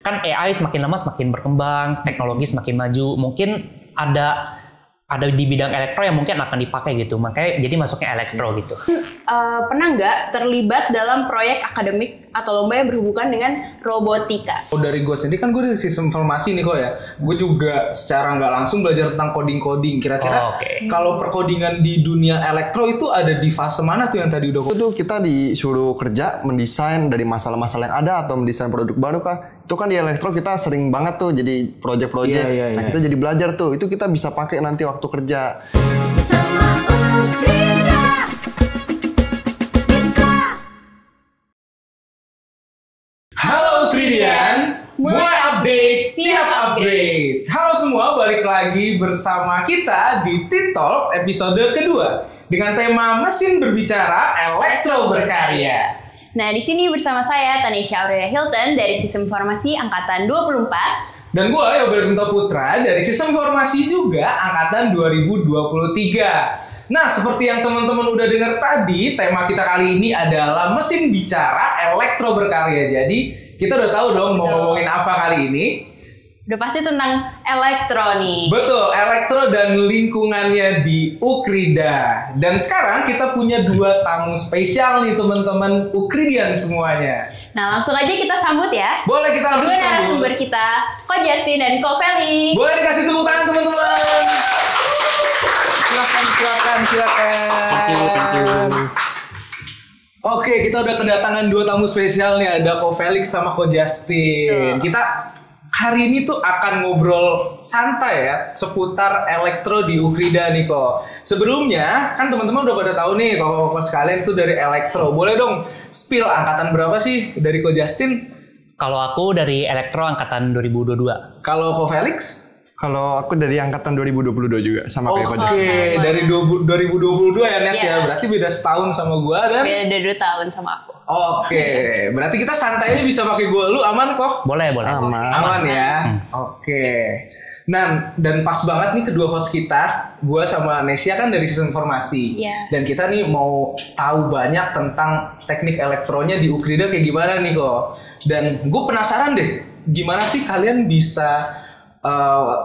kan AI semakin lama semakin berkembang, teknologi semakin maju, mungkin ada di bidang elektro yang mungkin akan dipakai gitu, makanya jadi masuknya elektro gitu. Pernah nggak terlibat dalam proyek akademik atau lomba yang berhubungan dengan robotika? Dari gue sendiri kan gue dari sistem informasi nih kok ya. Gue juga secara nggak langsung belajar tentang coding. Kira-kira kalau perkodingan di dunia elektro itu ada di fase mana tuh yang tadi udah? Itu kita disuruh kerja mendesain dari masalah-masalah yang ada atau mendesain produk baru kah? Itu kan di elektro kita sering banget tuh jadi project-project. Nah kita jadi belajar tuh. Itu kita bisa pakai nanti waktu kerja. Bersama Ukrida bisa. Halo Ukridian, mulai update, siap upgrade. Halo semua, balik lagi bersama kita di T-Talks episode kedua dengan tema mesin berbicara elektro berkarya. Nah, di sini bersama saya Tanisha Aurelia Hilton dari Sistem Informasi Angkatan 24. Dan gue Yober Gunto Putra dari Sistem Informasi juga Angkatan 2023. Nah, seperti yang teman-teman udah dengar tadi, tema kita kali ini adalah mesin bicara elektro berkarya. Jadi, kita udah tahu dong mau ngomongin apa kali ini. Udah pasti tentang elektro nih. Betul, elektro dan lingkungannya di Ukrida. Dan sekarang kita punya dua tamu spesial nih teman-teman Ukridian semuanya. Nah, langsung aja kita sambut ya. Boleh kita langsung Dua sambut. narasumber kita, Ko Justin dan Ko Felix. Boleh dikasih tepuk tangan teman-teman. Silakan. Thank you. Oke, kita udah kedatangan dua tamu spesial nih, ada Ko Felix sama Ko Justin. Kita hari ini tuh akan ngobrol santai ya seputar elektro di Ukrida nih kok. Sebelumnya kan teman-teman udah pada tahu nih kok sekalian tuh dari elektro. Boleh dong spill angkatan berapa sih dari Ko Justin? Kalau aku dari elektro angkatan 2022. Kalau Ko Felix? Kalau aku dari angkatan 2022 juga sama kayak Ko Justin. Oke, dari 2022 ya Nes ya. Berarti beda setahun sama gua dan Beda 2 tahun sama aku. Oke, berarti kita santai aja bisa pakai gua lu aman kok? Boleh. Aman ya. Oke. Nah, dan pas banget nih kedua host kita, gua sama Nesia kan dari Sistem Informasi. Iya. Dan kita nih mau tahu banyak tentang teknik elektronya di Ukrida kayak gimana nih kok. Dan gue penasaran deh, gimana sih kalian bisa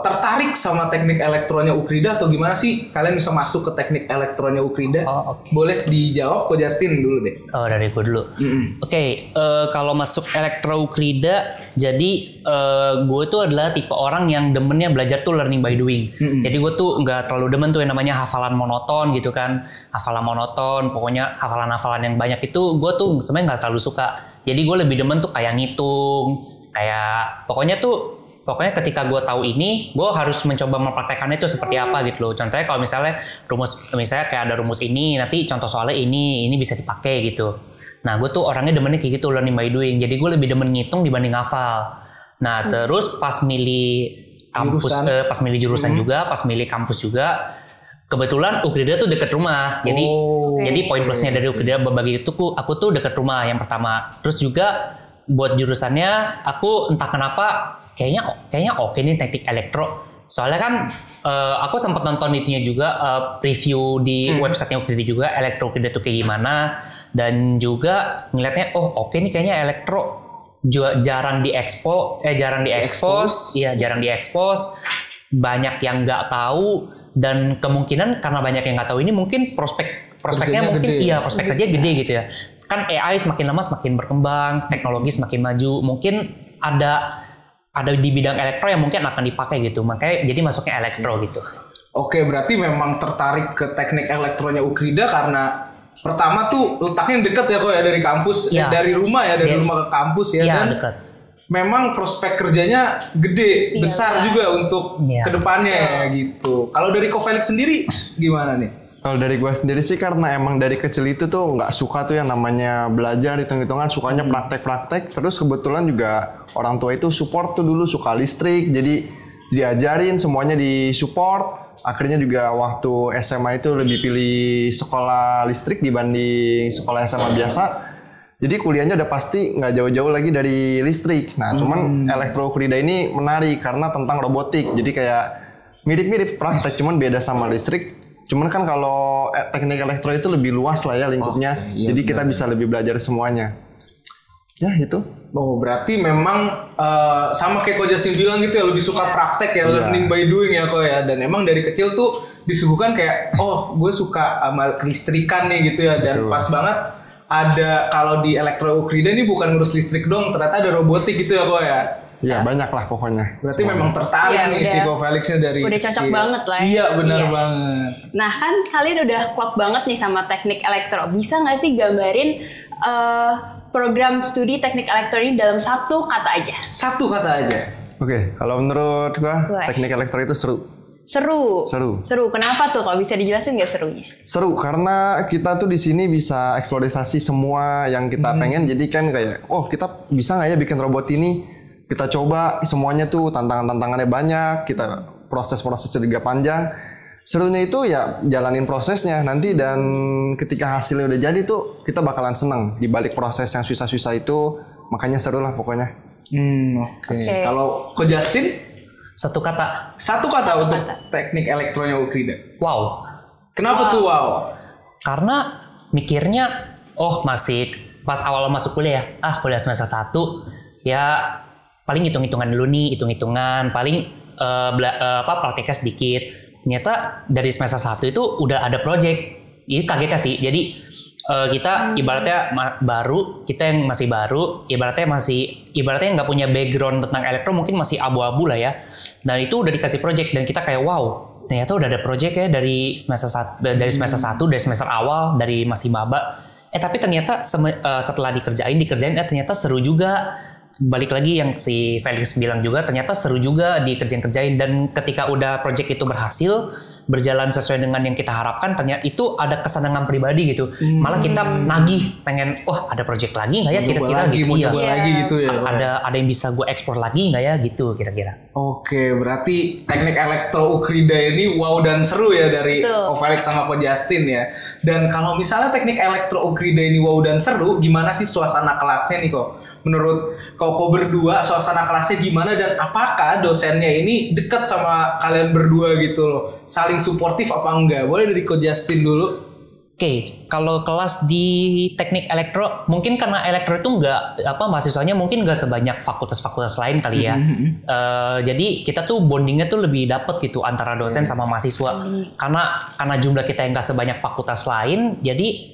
tertarik sama teknik elektronya Ukrida atau gimana sih kalian bisa masuk ke teknik elektronya Ukrida? Boleh dijawab Ko Justin dulu deh. Oh, dari gue dulu. Oke, kalau masuk elektro Ukrida, jadi gue tuh adalah tipe orang yang demennya belajar tuh learning by doing. Jadi gue tuh nggak terlalu demen tuh yang namanya hafalan monoton gitu kan. Hafalan monoton, pokoknya hafalan-hafalan yang banyak itu gue tuh sebenarnya nggak terlalu suka. Jadi gue lebih demen tuh kayak ngitung, kayak pokoknya ketika gue tahu ini, gue harus mencoba mempraktekannya itu seperti apa gitu loh. Contohnya kalau misalnya kayak ada rumus ini, nanti contoh soalnya ini bisa dipakai gitu. Nah, gue tuh orangnya demennya kayak gitu, learning by doing. Jadi gue lebih demen ngitung dibanding hafal. Nah, terus pas milih jurusan juga, pas milih kampus juga, kebetulan Ukrida tuh deket rumah. Jadi poin plusnya dari Ukrida berbagi itu aku tuh deket rumah yang pertama. Terus juga buat jurusannya aku entah kenapa kayaknya oke nih teknik elektro. Soalnya kan aku sempat nonton itunya juga, review di websitenya Ukrida juga, elektro Ukrida tuh kayak gimana, dan juga ngeliatnya oke nih kayaknya elektro jarang diekspos, banyak yang nggak tahu, dan kemungkinan karena banyak yang nggak tahu ini mungkin prospeknya mungkin gede. Prospek kerja gede gitu ya. Kan AI semakin lama semakin berkembang, teknologi semakin maju, mungkin ada di bidang elektro yang mungkin akan dipakai gitu, makanya jadi masuknya elektro gitu. Oke, berarti memang tertarik ke teknik elektronya Ukrida karena pertama tuh letaknya deket ya kok ya dari kampus, dari rumah ke kampus ya, dan dekat. Memang prospek kerjanya gede, besar juga untuk kedepannya ya gitu. Kalau dari Ko Felix sendiri gimana nih? Kalau dari gue sendiri sih karena emang dari kecil itu tuh nggak suka tuh yang namanya belajar hitung-hitungan, sukanya praktek-praktek. Terus kebetulan juga orang tua itu support tuh dulu suka listrik, jadi diajarin semuanya di support. Akhirnya juga waktu SMA itu lebih pilih sekolah listrik dibanding sekolah SMA biasa. Jadi kuliahnya udah pasti nggak jauh-jauh lagi dari listrik. Nah, cuman elektro Ukrida ini menarik karena tentang robotik. Jadi kayak mirip-mirip praktek, cuman beda sama listrik. Cuman kan kalau teknik elektro itu lebih luas lah ya lingkupnya. Jadi kita bisa lebih belajar semuanya. Ya itu. Oh berarti memang sama kayak Ko Justin bilang gitu ya, lebih suka praktek ya, learning by doing ya kok ya. Dan emang dari kecil tuh disuguhkan kayak oh gue suka sama kelistrikan nih gitu ya. Dan pas banget ada kalau di Elektro Ukrida ini bukan ngurus listrik dong, ternyata ada robotik gitu ya kok ya. Ya banyak lah pokoknya. Berarti memang tertarik nih si Ko Felixnya dari udah cocok kecil. banget lah ya. Iya benar banget. Nah kan kalian udah klop banget nih sama teknik elektro. Bisa nggak sih gambarin program studi teknik elektro ini dalam satu kata aja? Satu kata aja. Oke, kalau menurut gua Boleh. teknik elektro itu seru. Seru. Kenapa tuh? Kalau bisa dijelasin nggak serunya? Seru karena kita tuh di sini bisa eksplorasi semua yang kita pengen. Jadi kan kayak, oh kita bisa nggak ya bikin robot ini? Kita coba semuanya tuh tantangannya banyak. Kita proses-prosesnya juga panjang. Serunya itu ya jalanin prosesnya nanti dan ketika hasilnya udah jadi tuh kita bakalan seneng di balik proses yang susah-susah itu. Makanya seru lah pokoknya. Oke. Kalau Ko Justin? Satu kata. Satu kata untuk teknik elektronya Ukrida. Wow. Kenapa tuh wow? Karena mikirnya, oh masih pas awal masuk kuliah, kuliah semester 1, ya paling hitung-hitungan dulu nih, paling prakteknya sedikit. Ternyata dari semester 1 itu udah ada project. Ini kagetnya sih. Jadi kita ibaratnya kita yang masih baru, ibaratnya nggak punya background tentang elektro, mungkin masih abu-abu lah ya. Dan itu udah dikasih project dan kita kayak wow, ternyata udah ada project ya dari semester 1, dari semester awal, dari masih maba. Tapi ternyata setelah dikerjain ternyata seru juga. Balik lagi yang si Felix bilang juga, ternyata seru juga dikerjain dan ketika udah project itu berhasil berjalan sesuai dengan yang kita harapkan, ternyata itu ada kesenangan pribadi gitu. Malah kita nagih pengen, ada project lagi nggak ya kira-kira gitu. Mau coba lagi gitu ya. Ada yang bisa gue ekspor lagi nggak ya gitu kira-kira. Oke, berarti teknik elektro Ukrida ini wow dan seru ya dari Ko Felix sama Ko Justin ya. Dan kalau misalnya teknik elektro Ukrida ini wow dan seru, gimana sih suasana kelasnya nih kok? Menurut Koko berdua, suasana kelasnya gimana dan apakah dosennya ini dekat sama kalian berdua gitu loh? Saling suportif apa enggak? Boleh dari Ko Justin dulu. Oke, kalau kelas di teknik elektro, mungkin karena elektro itu mahasiswanya mungkin nggak sebanyak fakultas-fakultas lain kali ya. Jadi kita tuh bondingnya tuh lebih dapet gitu antara dosen sama mahasiswa. Karena jumlah kita yang nggak sebanyak fakultas lain, jadi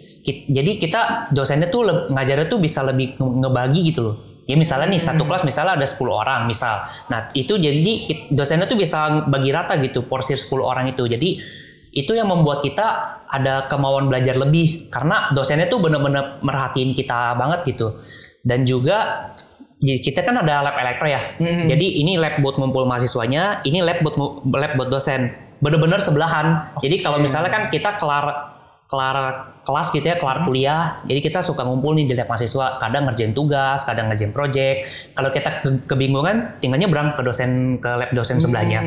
kita dosennya tuh ngajarnya tuh bisa lebih ngebagi gitu loh. Ya misalnya nih satu kelas misalnya ada 10 orang misal. Nah itu jadi dosennya tuh bisa bagi rata gitu porsi 10 orang itu. Jadi itu yang membuat kita ada kemauan belajar lebih. Karena dosennya tuh bener-bener merhatiin kita banget gitu. Dan juga kita kan ada lab elektro ya. Jadi ini lab buat ngumpul mahasiswanya, ini lab buat dosen. Bener-bener sebelahan. Jadi kalau misalnya kan kita kelar kelas gitu ya, kelar kuliah, jadi kita suka ngumpul nih di lab mahasiswa, kadang ngerjain tugas, kadang ngerjain project. Kalau kita kebingungan, tinggal nyebrang ke lab dosen sebelahnya.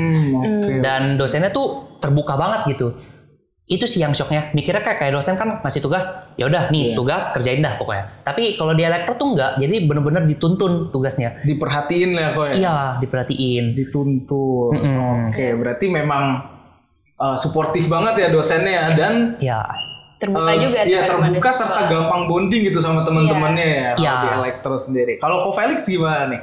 Dan dosennya tuh terbuka banget gitu. Itu sih yang shocknya. Mikirnya kayak dosen kan ngasih tugas, ya udah nih tugas kerjain dah pokoknya. Tapi kalau di elektro tuh enggak, jadi bener-bener dituntun tugasnya. Diperhatiin lah kok ya? Iya, diperhatiin. Dituntun. Oke, berarti memang suportif banget ya dosennya ya, dan terbuka juga. Iya, terbuka serta gampang bonding gitu sama teman-temannya ya kalau di elektro sendiri. Kalau Ko Felix gimana nih?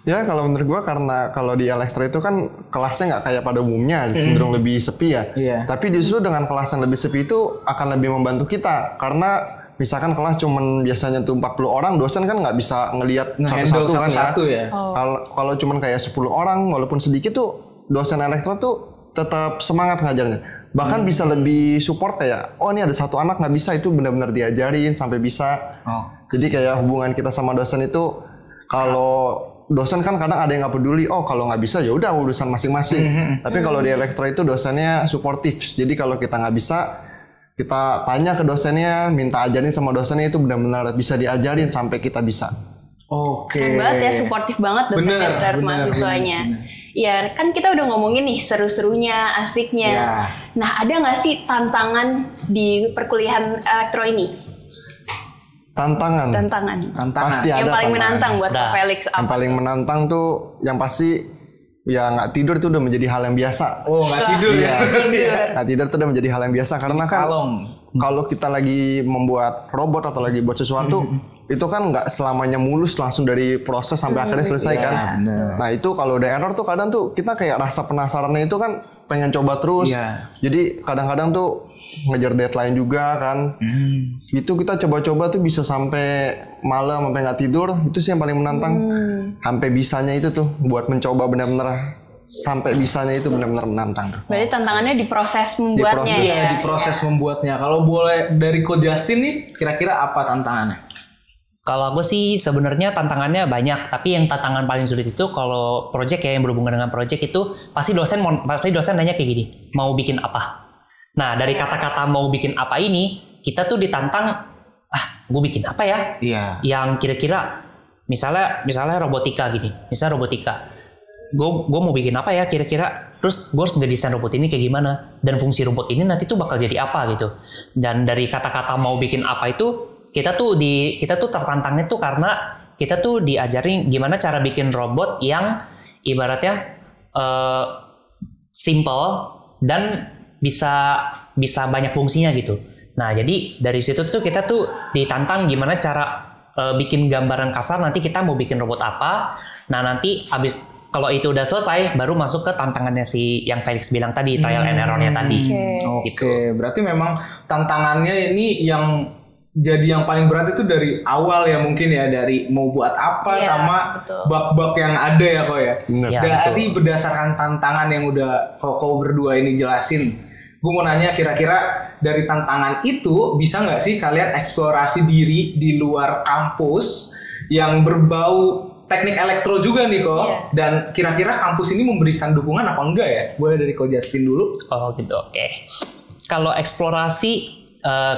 Ya kalau menurut gua karena kalau di elektro itu kan kelasnya nggak kayak pada umumnya, cenderung lebih sepi ya. Tapi justru dengan kelas yang lebih sepi itu akan lebih membantu kita karena misalkan kelas cuman biasanya tuh 40 orang, dosen kan nggak bisa ngelihat satu-satu kan ya. Kalau cuman kayak 10 orang walaupun sedikit tuh dosen elektro tuh tetap semangat ngajarnya. Bahkan bisa lebih support kayak, oh ini ada satu anak nggak bisa, itu benar-benar diajarin sampai bisa. Jadi kayak hubungan kita sama dosen itu, kalau dosen kan kadang ada yang nggak peduli, oh kalau nggak bisa ya udah urusan masing-masing. Tapi kalau di elektro itu dosennya suportif. Jadi kalau kita nggak bisa, kita tanya ke dosennya, minta ajarin sama dosennya, itu benar-benar bisa diajarin sampai kita bisa. Keren banget ya, suportif banget dosennya terhadap mahasiswanya. Ya kan kita udah ngomongin nih seru-serunya, asiknya. Nah ada nggak sih tantangan di perkuliahan elektro ini? Tantangan. Pasti ada. Yang paling menantang buat Ko Felix apa? Yang paling menantang tuh yang pasti ya nggak tidur tuh udah menjadi hal yang biasa. Nggak tidur ya. Nggak tidur tuh udah menjadi hal yang biasa karena kan kalau kita lagi membuat robot atau lagi buat sesuatu itu kan nggak selamanya mulus langsung dari proses sampai akhirnya selesai kan. Nah itu kalau udah error tuh kadang tuh kita kayak rasa penasarannya itu kan pengen coba terus. Jadi kadang-kadang tuh ngejar deadline juga kan. Itu kita coba-coba tuh bisa sampai malam sampai nggak tidur. Itu sih yang paling menantang. Sampai bisanya itu tuh buat mencoba benar-benar sampai bisanya itu benar-benar menantang. Berarti tantangannya di proses membuatnya di proses membuatnya. Kalau boleh dari Coach Justin nih, kira-kira apa tantangannya? Kalau aku sih sebenarnya tantangannya banyak, tapi yang tantangan paling sulit itu kalau project ya yang berhubungan dengan project itu pasti dosen nanya kayak gini, mau bikin apa? Nah dari kata-kata mau bikin apa ini kita tuh ditantang, gue bikin apa ya? Yang kira-kira misalnya robotika gini, misalnya robotika. Gue mau bikin apa ya kira-kira, terus gue harus ngedesain robot ini kayak gimana, dan fungsi robot ini nanti tuh bakal jadi apa gitu. Dan dari kata-kata mau bikin apa itu kita tuh tertantangnya tuh karena kita tuh diajarin gimana cara bikin robot yang ibaratnya simple dan bisa banyak fungsinya gitu. Nah jadi dari situ tuh kita tuh ditantang gimana cara bikin gambaran kasar nanti kita mau bikin robot apa. Nah nanti kalau itu udah selesai, baru masuk ke tantangannya si yang Felix bilang tadi, trial and error-nya tadi. Oke, berarti memang tantangannya ini yang jadi yang paling berat itu dari awal ya mungkin ya, dari mau buat apa sama bug-bug yang ada ya kok ya. Dari berdasarkan tantangan yang udah kau berdua ini jelasin, gue mau nanya kira-kira dari tantangan itu bisa nggak sih kalian eksplorasi diri di luar kampus yang berbau teknik elektro juga nih kok, dan kira-kira kampus ini memberikan dukungan apa enggak ya? Boleh dari Coach Justin dulu. Oh gitu, oke. Kalau eksplorasi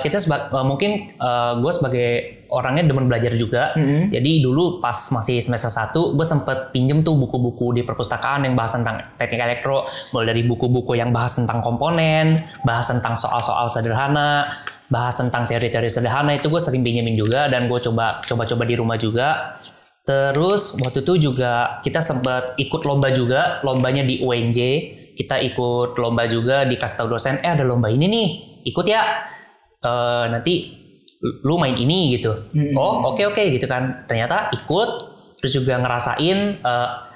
kita mungkin gue sebagai orangnya demen belajar juga. Jadi dulu pas masih semester 1 gue sempet pinjem tuh buku-buku di perpustakaan yang bahas tentang teknik elektro, mulai dari buku-buku yang bahas tentang komponen, bahas tentang soal-soal sederhana, bahas tentang teori-teori sederhana, itu gue sering pinjemin juga dan gue coba-coba di rumah juga. Terus waktu itu juga kita sempat ikut lomba juga, lombanya di UNJ. Kita ikut lomba juga, dikasih tahu dosen, ada lomba ini nih, ikut ya. Nanti lu main ini gitu. Oh oke gitu kan. Ternyata ikut, terus juga ngerasain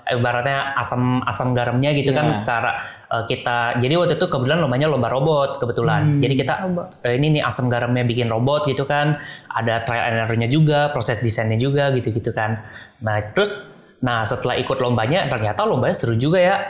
ibaratnya asam garamnya gitu kan, cara kita. Jadi waktu itu kebetulan lombanya lomba robot kebetulan. Jadi kita ini nih asam garamnya bikin robot gitu kan, ada trial and error-nya juga, proses desainnya juga gitu kan. Nah setelah ikut lombanya ternyata lombanya seru juga ya,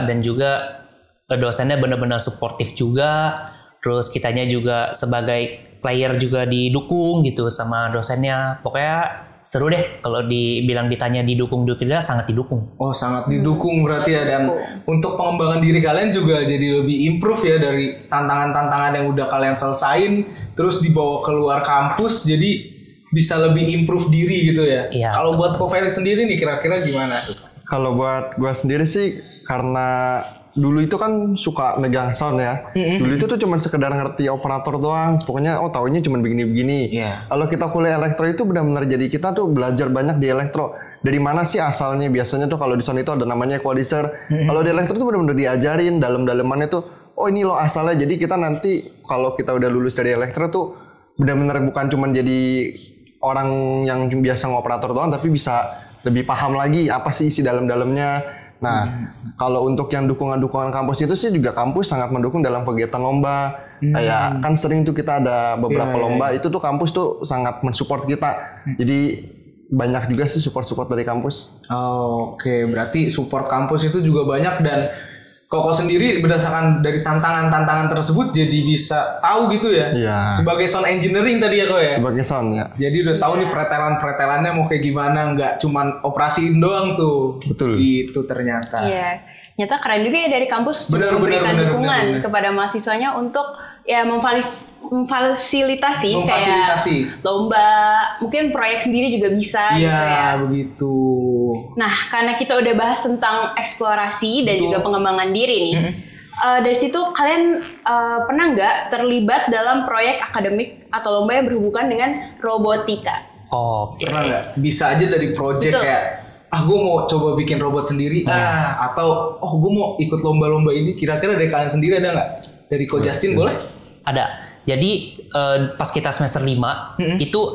dan juga dosennya benar-benar suportif juga. Terus kitanya juga sebagai player juga didukung gitu sama dosennya. Pokoknya seru deh kalau ditanya didukung sangat didukung. Oh sangat didukung berarti ya, dan untuk pengembangan diri kalian juga jadi lebih improve ya dari tantangan-tantangan yang udah kalian selesain, terus dibawa keluar kampus jadi bisa lebih improve diri gitu ya. Kalau buat Ko Felix sendiri nih kira-kira gimana? Kalau buat gue sendiri sih karena dulu itu kan suka megang sound ya. Dulu itu tuh cuma sekedar ngerti operator doang. Pokoknya taunya cuma begini-begini. Kalau kita kuliah elektro itu benar-benar jadi kita tuh belajar banyak di elektro. Dari mana sih asalnya? Biasanya tuh kalau di sound itu ada namanya equalizer. Kalau di elektro tuh benar-benar diajarin dalam-dalamannya tuh. Oh ini loh asalnya. Jadi kita nanti kalau kita udah lulus dari elektro tuh benar-benar bukan cuma jadi orang yang biasa ngoperator doang, tapi bisa lebih paham lagi apa sih isi dalam-dalamnya. Nah, kalau untuk yang dukungan-dukungan kampus itu sih juga kampus sangat mendukung dalam kegiatan lomba. Kayak kan sering tuh kita ada beberapa lomba, itu tuh kampus tuh sangat mensupport kita. Jadi banyak juga sih support dari kampus. Oke, berarti support kampus itu juga banyak, dan Koko sendiri berdasarkan dari tantangan-tantangan tersebut jadi bisa tahu gitu ya. Sebagai sound engineering tadi ya kok ya. Sebagai sound ya. Jadi udah tahu nih pretelan-pretelannya mau kayak gimana, nggak cuman operasiin doang tuh. Betul. Itu ternyata. Iya. Nyata keren juga ya dari kampus memberikan dukungan kepada mahasiswanya untuk ya memfasilitasi kayak lomba, mungkin proyek sendiri juga bisa gitu ya. Begitu. Nah, karena kita udah bahas tentang eksplorasi dan juga pengembangan diri nih. Dari situ kalian pernah nggak terlibat dalam proyek akademik atau lomba yang berhubungan dengan robotika? Pernah nggak? Bisa aja dari proyek kayak gue mau coba bikin robot sendiri, atau gue mau ikut lomba-lomba ini. Kira-kira dari kalian sendiri ada nggak? Dari Coach Justin boleh? Ada. Jadi pas kita semester 5 itu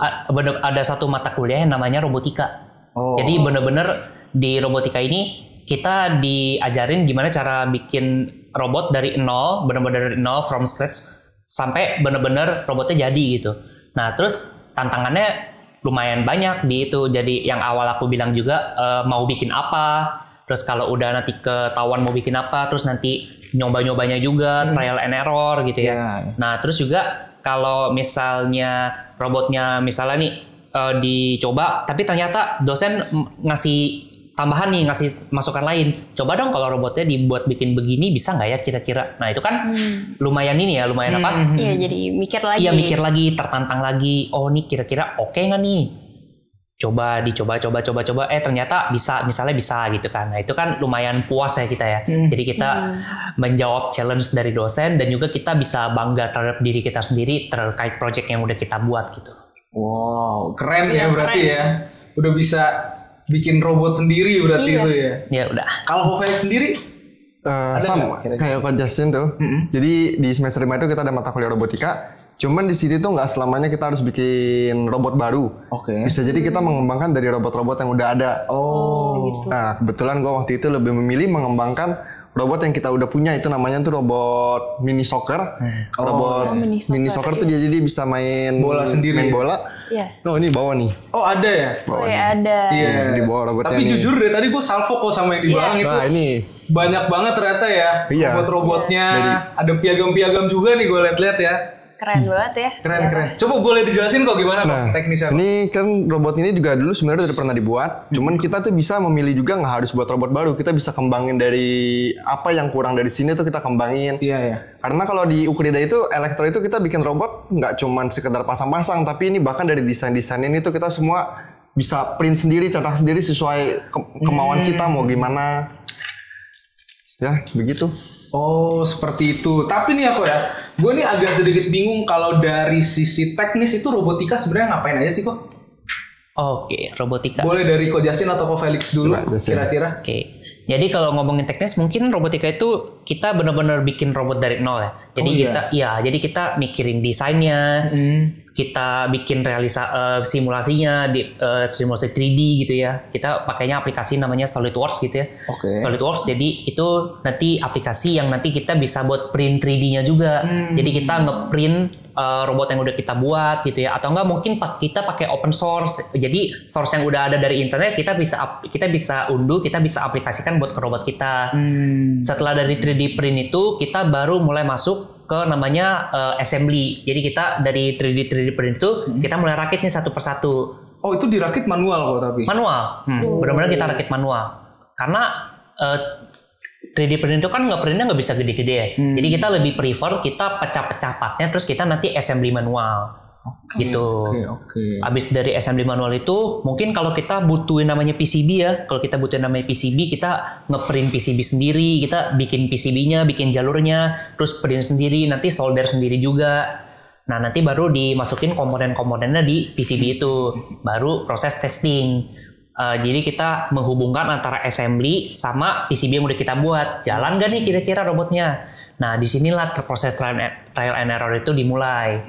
ada satu mata kuliah yang namanya robotika. Jadi bener-bener di robotika ini kita diajarin gimana cara bikin robot dari nol, bener-bener dari nol from scratch sampai bener-bener robotnya jadi gitu. Nah terus tantangannya lumayan banyak di itu. Jadi yang awal aku bilang juga mau bikin apa, terus kalau udah nanti ketahuan mau bikin apa, terus nanti nyoba-nyobanya juga, trial and error gitu ya. Nah terus juga kalau misalnya robotnya misalnya nih dicoba, tapi ternyata dosen ngasih tambahan nih, ngasih masukan lain. Coba dong kalau robotnya dibuat bikin begini bisa nggak ya kira-kira? Nah itu kan lumayan ini ya, lumayan apa? Iya jadi mikir lagi. Iya mikir lagi, tertantang lagi. Oh nih kira-kira oke nggak nih? Coba coba. Ternyata bisa, misalnya bisa gitu kan. Nah itu kan lumayan puas ya kita ya. Jadi kita menjawab challenge dari dosen dan juga kita bisa bangga terhadap diri kita sendiri terkait project yang udah kita buat gitu. Wow, keren ya berarti ya. Udah bisa bikin robot sendiri berarti itu ya. Ya udah. Kalau Felix sendiri sama kayak Coach Justin tuh. Jadi di semester 5 itu kita ada mata kuliah robotika. Cuman di situ tuh nggak selamanya kita harus bikin robot baru. Bisa jadi kita mengembangkan dari robot-robot yang udah ada. Gitu. Nah kebetulan gue waktu itu lebih memilih mengembangkan robot yang kita udah punya, itu namanya tuh robot mini soccer. Robot mini soccer tuh dia jadi bisa main bola sendiri. Main bola. Iya. Oh ini bawah nih. Oh ada ya? Ada. Iya. Di bawah robotnya Tapi nih. jujur deh tadi gue salvo kok sama yang di belakang itu. Nah ini. Banyak banget ternyata ya robot-robotnya. Ada piagam-piagam juga nih gue liat-liat ya. Keren banget ya. Keren. Coba boleh dijelasin kok gimana kok teknisnya? Ini kan robot ini juga dulu sebenarnya udah pernah dibuat. Cuman kita tuh bisa memilih juga nggak harus buat robot baru. Kita bisa kembangin dari apa yang kurang dari sini tuh kita kembangin. Iya. Karena kalau di Ukrida itu elektro itu kita bikin robot nggak cuman sekedar pasang-pasang, tapi ini bahkan dari desain-desain ini tuh kita semua bisa print sendiri, cetak sendiri sesuai kemauan kita mau gimana. Ya begitu. Oh seperti itu. Tapi nih aku ya, gue nih agak sedikit bingung kalau dari sisi teknis itu robotika sebenarnya ngapain aja sih kok? Oke, robotika. Boleh dari Ko Justin atau Ko Felix dulu kira-kira? Oke. Jadi kalau ngomongin teknis mungkin robotika itu kita benar-benar bikin robot dari nol ya. Jadi jadi kita mikirin desainnya, kita bikin simulasinya di simulasi 3D gitu ya. Kita pakainya aplikasi namanya SolidWorks gitu ya. SolidWorks jadi itu nanti aplikasi yang nanti kita bisa buat print 3D-nya juga. Jadi kita ngeprint robot yang udah kita buat gitu ya, atau enggak mungkin kita pakai open source. Jadi source yang udah ada dari internet kita bisa unduh, kita bisa aplikasikan buat ke robot kita. Setelah dari 3D print itu kita baru mulai masuk ke namanya assembly. Jadi kita dari 3D print itu kita mulai rakit nih satu persatu. Oh itu dirakit manual kok tapi? Manual, benar-benar kita rakit manual. Karena 3D print itu kan printnya nggak bisa gede-gede ya. Jadi kita lebih prefer kita pecah-pecah partnya terus kita nanti assembly manual. Gitu. Abis dari assembly manual itu mungkin kalau kita butuhin namanya PCB ya. Kalau kita butuhin namanya PCB kita ngeprint PCB sendiri, kita bikin PCB-nya, bikin jalurnya, terus print sendiri, nanti solder sendiri juga. Nah nanti baru dimasukin komponen-komponennya di PCB itu, baru proses testing. Jadi kita menghubungkan antara assembly sama PCB yang udah kita buat. Jalan gak nih kira-kira robotnya? Nah disinilah proses trial and error itu dimulai.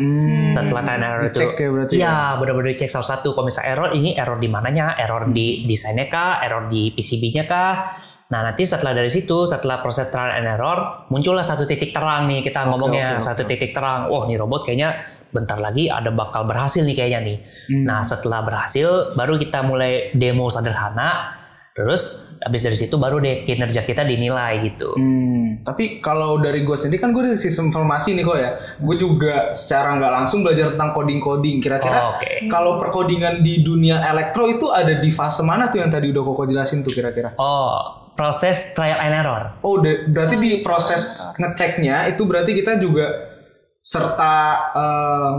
Setelah trial and error itu, ya benar-benar dicek satu-satu. Kalau misalnya error, ini error di mananya? Error di desainnya kah? Error di PCB-nya kah? Nah nanti setelah dari situ, setelah proses trial and error, muncullah satu titik terang nih kita ngomongnya. Satu titik terang. Oh nih robot kayaknya bentar lagi ada bakal berhasil nih kayaknya nih. Nah setelah berhasil baru kita mulai demo sederhana, terus habis dari situ baru deh kinerja kita dinilai gitu. Tapi kalau dari gue sendiri kan gue dari sistem informasi nih kok ya, gue juga secara nggak langsung belajar tentang coding. Kira-kira kalau perkodingan di dunia elektro itu ada di fase mana tuh yang tadi udah Koko jelasin tuh kira-kira? Proses trial and error. Berarti di proses ngeceknya itu berarti kita juga serta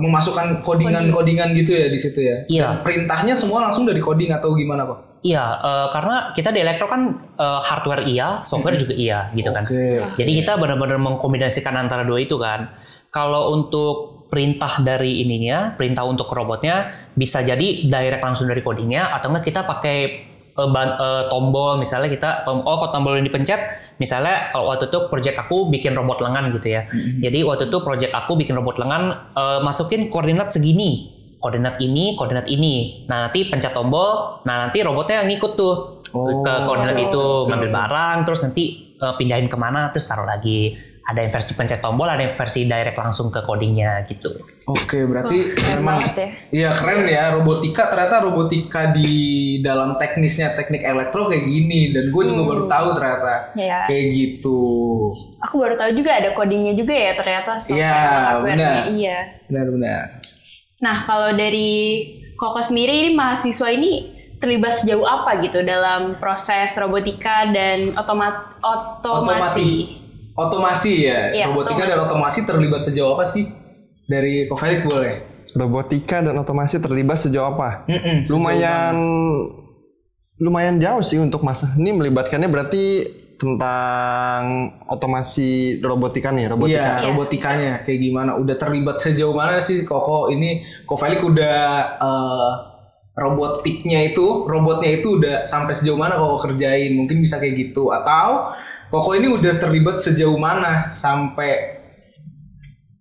memasukkan codingan gitu ya di situ ya. Iya. Dan perintahnya semua langsung dari coding atau gimana kok? Iya, karena kita di elektro kan hardware iya, software juga iya gitu kan. Jadi kita benar-benar mengkombinasikan antara dua itu kan. Kalau untuk perintah dari ininya, perintah untuk robotnya bisa jadi direct langsung dari codingnya, atau enggak kita pakai tombol misalnya kita kalau tombol yang dipencet misalnya kalau waktu itu project aku bikin robot lengan gitu ya. Jadi waktu itu project aku bikin robot lengan masukin koordinat segini. Koordinat ini. Nah, nanti pencet tombol, nah nanti robotnya ngikut tuh ke koordinat itu, ngambil barang terus nanti pindahin kemana terus taruh lagi. Ada yang versi pencet tombol, ada yang versi direct langsung ke codingnya gitu. Oke, berarti memang iya keren ya robotika. Ternyata robotika di dalam teknisnya teknik elektro kayak gini, dan gue juga baru tahu ternyata kayak gitu. Aku baru tahu juga ada codingnya juga ya ternyata. Iya, benar. Iya. Benar. Nah, kalau dari Koko sendiri ini mahasiswa ini terlibat sejauh apa gitu dalam proses robotika dan otomasi? Otomasi ya, robotika otomasi. dan otomasi terlibat sejauh apa sih? Dari Ko Felix boleh. Robotika dan otomasi terlibat sejauh apa? Lumayan jauh sih untuk masa. Ini melibatkannya berarti tentang otomasi robotika nih, robotika. Iya, robotikanya kayak gimana? Udah terlibat sejauh mana sih Koko? Ini Ko Felix udah robotnya itu udah sampai sejauh mana Koko kerjain? Mungkin bisa kayak gitu. Atau Koko ini udah terlibat sejauh mana sampai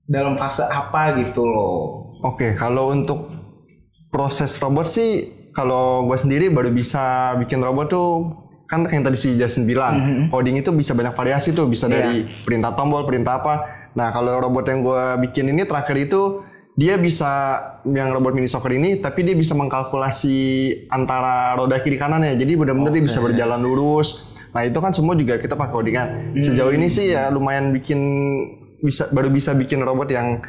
dalam fase apa gitu loh? Oke, kalau untuk proses robot sih, kalau gue sendiri baru bisa bikin robot tuh kan yang tadi si Justin bilang, coding itu bisa banyak variasi tuh, bisa dari perintah tombol, perintah apa. Nah kalau robot yang gue bikin ini terakhir itu dia bisa yang robot mini soccer ini, tapi dia bisa mengkalkulasi antara roda kiri kanannya, jadi benar-benar dia bisa berjalan lurus. Nah itu kan semua juga kita pakai codingan. Sejauh ini sih ya lumayan baru bisa bikin robot yang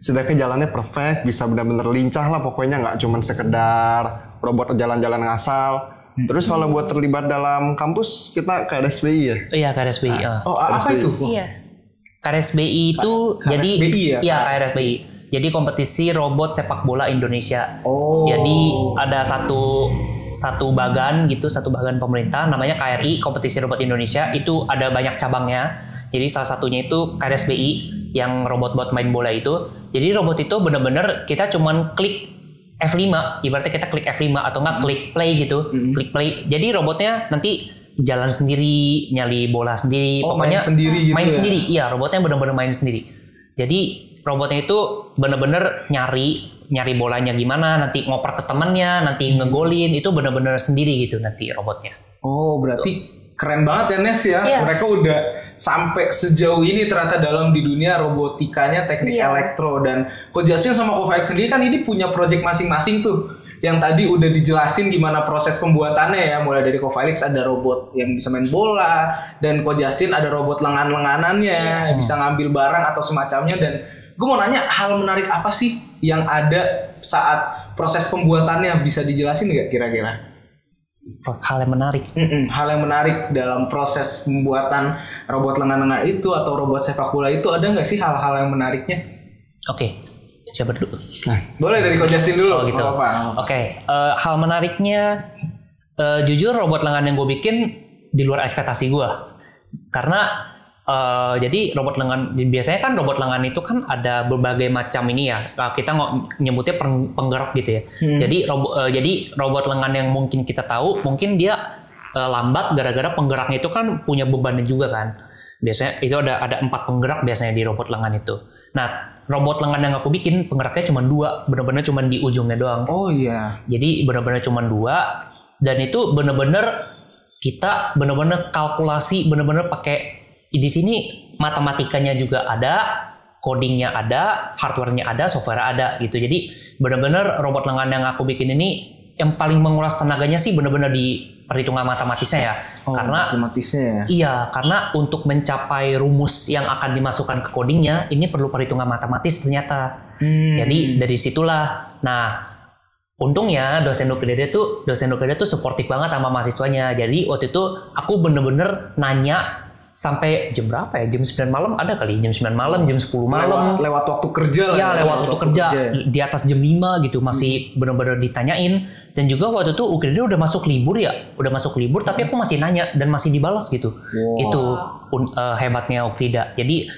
setidaknya jalannya perfect, bisa benar-benar lincah lah pokoknya, nggak cuma sekedar robot jalan-jalan ngasal. Terus kalau buat terlibat dalam kampus kita KRSBI ya? Iya KRSBI. Apa itu? Iya. KRSBI itu KRSBI. Jadi kompetisi robot sepak bola Indonesia. Jadi ada satu bagan pemerintah namanya KRI, Kompetisi Robot Indonesia. Itu ada banyak cabangnya. Jadi salah satunya itu KRSBI yang robot buat main bola itu. Jadi robot itu benar-benar kita cuman klik F5, ibaratnya kita klik F5 atau nggak klik play gitu, klik play. Jadi robotnya nanti jalan sendiri, nyali bola sendiri, pokoknya main sendiri. Iya, robotnya benar-benar main sendiri. Jadi robotnya itu benar-benar nyari bolanya gimana, nanti ngoper ke temannya, nanti ngegolin, itu benar-benar sendiri gitu nanti robotnya. Oh, berarti keren banget ya Nes ya. Mereka udah sampai sejauh ini ternyata dalam di dunia robotikanya teknik elektro. Dan Ko Justin sama Ko Felix sendiri kan ini punya project masing-masing tuh. Yang tadi udah dijelasin gimana proses pembuatannya ya. Mulai dari Ko Felix ada robot yang bisa main bola, dan Ko Justin ada robot lengan-lenganannya, bisa ngambil barang atau semacamnya. Dan gue mau nanya, hal menarik apa sih yang ada saat proses pembuatannya, bisa dijelasin nggak kira-kira? Hal yang menarik. Hal yang menarik dalam proses pembuatan robot lengan-lengan itu atau robot sepak bola itu, ada nggak sih hal-hal yang menariknya? Oke, siapa dulu? Boleh dari Ko Justin dulu. Oh gitu. Oke, hal menariknya, jujur robot lengan yang gue bikin di luar ekspektasi gue. Karena jadi robot lengan, biasanya kan robot lengan itu kan ada berbagai macam ini ya, kita nyebutnya penggerak gitu ya. Jadi robot lengan yang mungkin kita tahu, mungkin dia lambat gara-gara penggeraknya itu kan punya bebannya juga kan. Biasanya itu ada 4 penggerak biasanya di robot lengan itu. Nah robot lengan yang aku bikin penggeraknya cuma 2, benar-benar cuma di ujungnya doang. Oh iya. Jadi benar-benar cuma 2, dan itu benar-benar kita benar-benar kalkulasi, benar-benar pakai. Di sini matematikanya juga ada, codingnya ada, hardware-nya ada, software ada gitu. Jadi benar-benar robot lengan yang aku bikin ini yang paling menguras tenaganya sih benar-benar di perhitungan matematisnya ya. Karena matematisnya ya. Iya, karena untuk mencapai rumus yang akan dimasukkan ke codingnya ini perlu perhitungan matematis ternyata. Jadi dari situlah. Nah, untungnya dosen Nuklida tuh suportif banget sama mahasiswanya. Jadi waktu itu aku bener-bener nanya sampai jam berapa ya? Jam 9 malam ada kali, jam 9 malam, jam 10 malam. Lewat waktu kerja lah. Ya, lewat waktu kerja. Di atas jam 5 gitu, masih benar-benar ditanyain. Dan juga waktu itu Nuklida udah masuk libur ya. Udah masuk libur, tapi aku masih nanya dan masih dibalas gitu. Itu hebatnya Nuklida. Jadi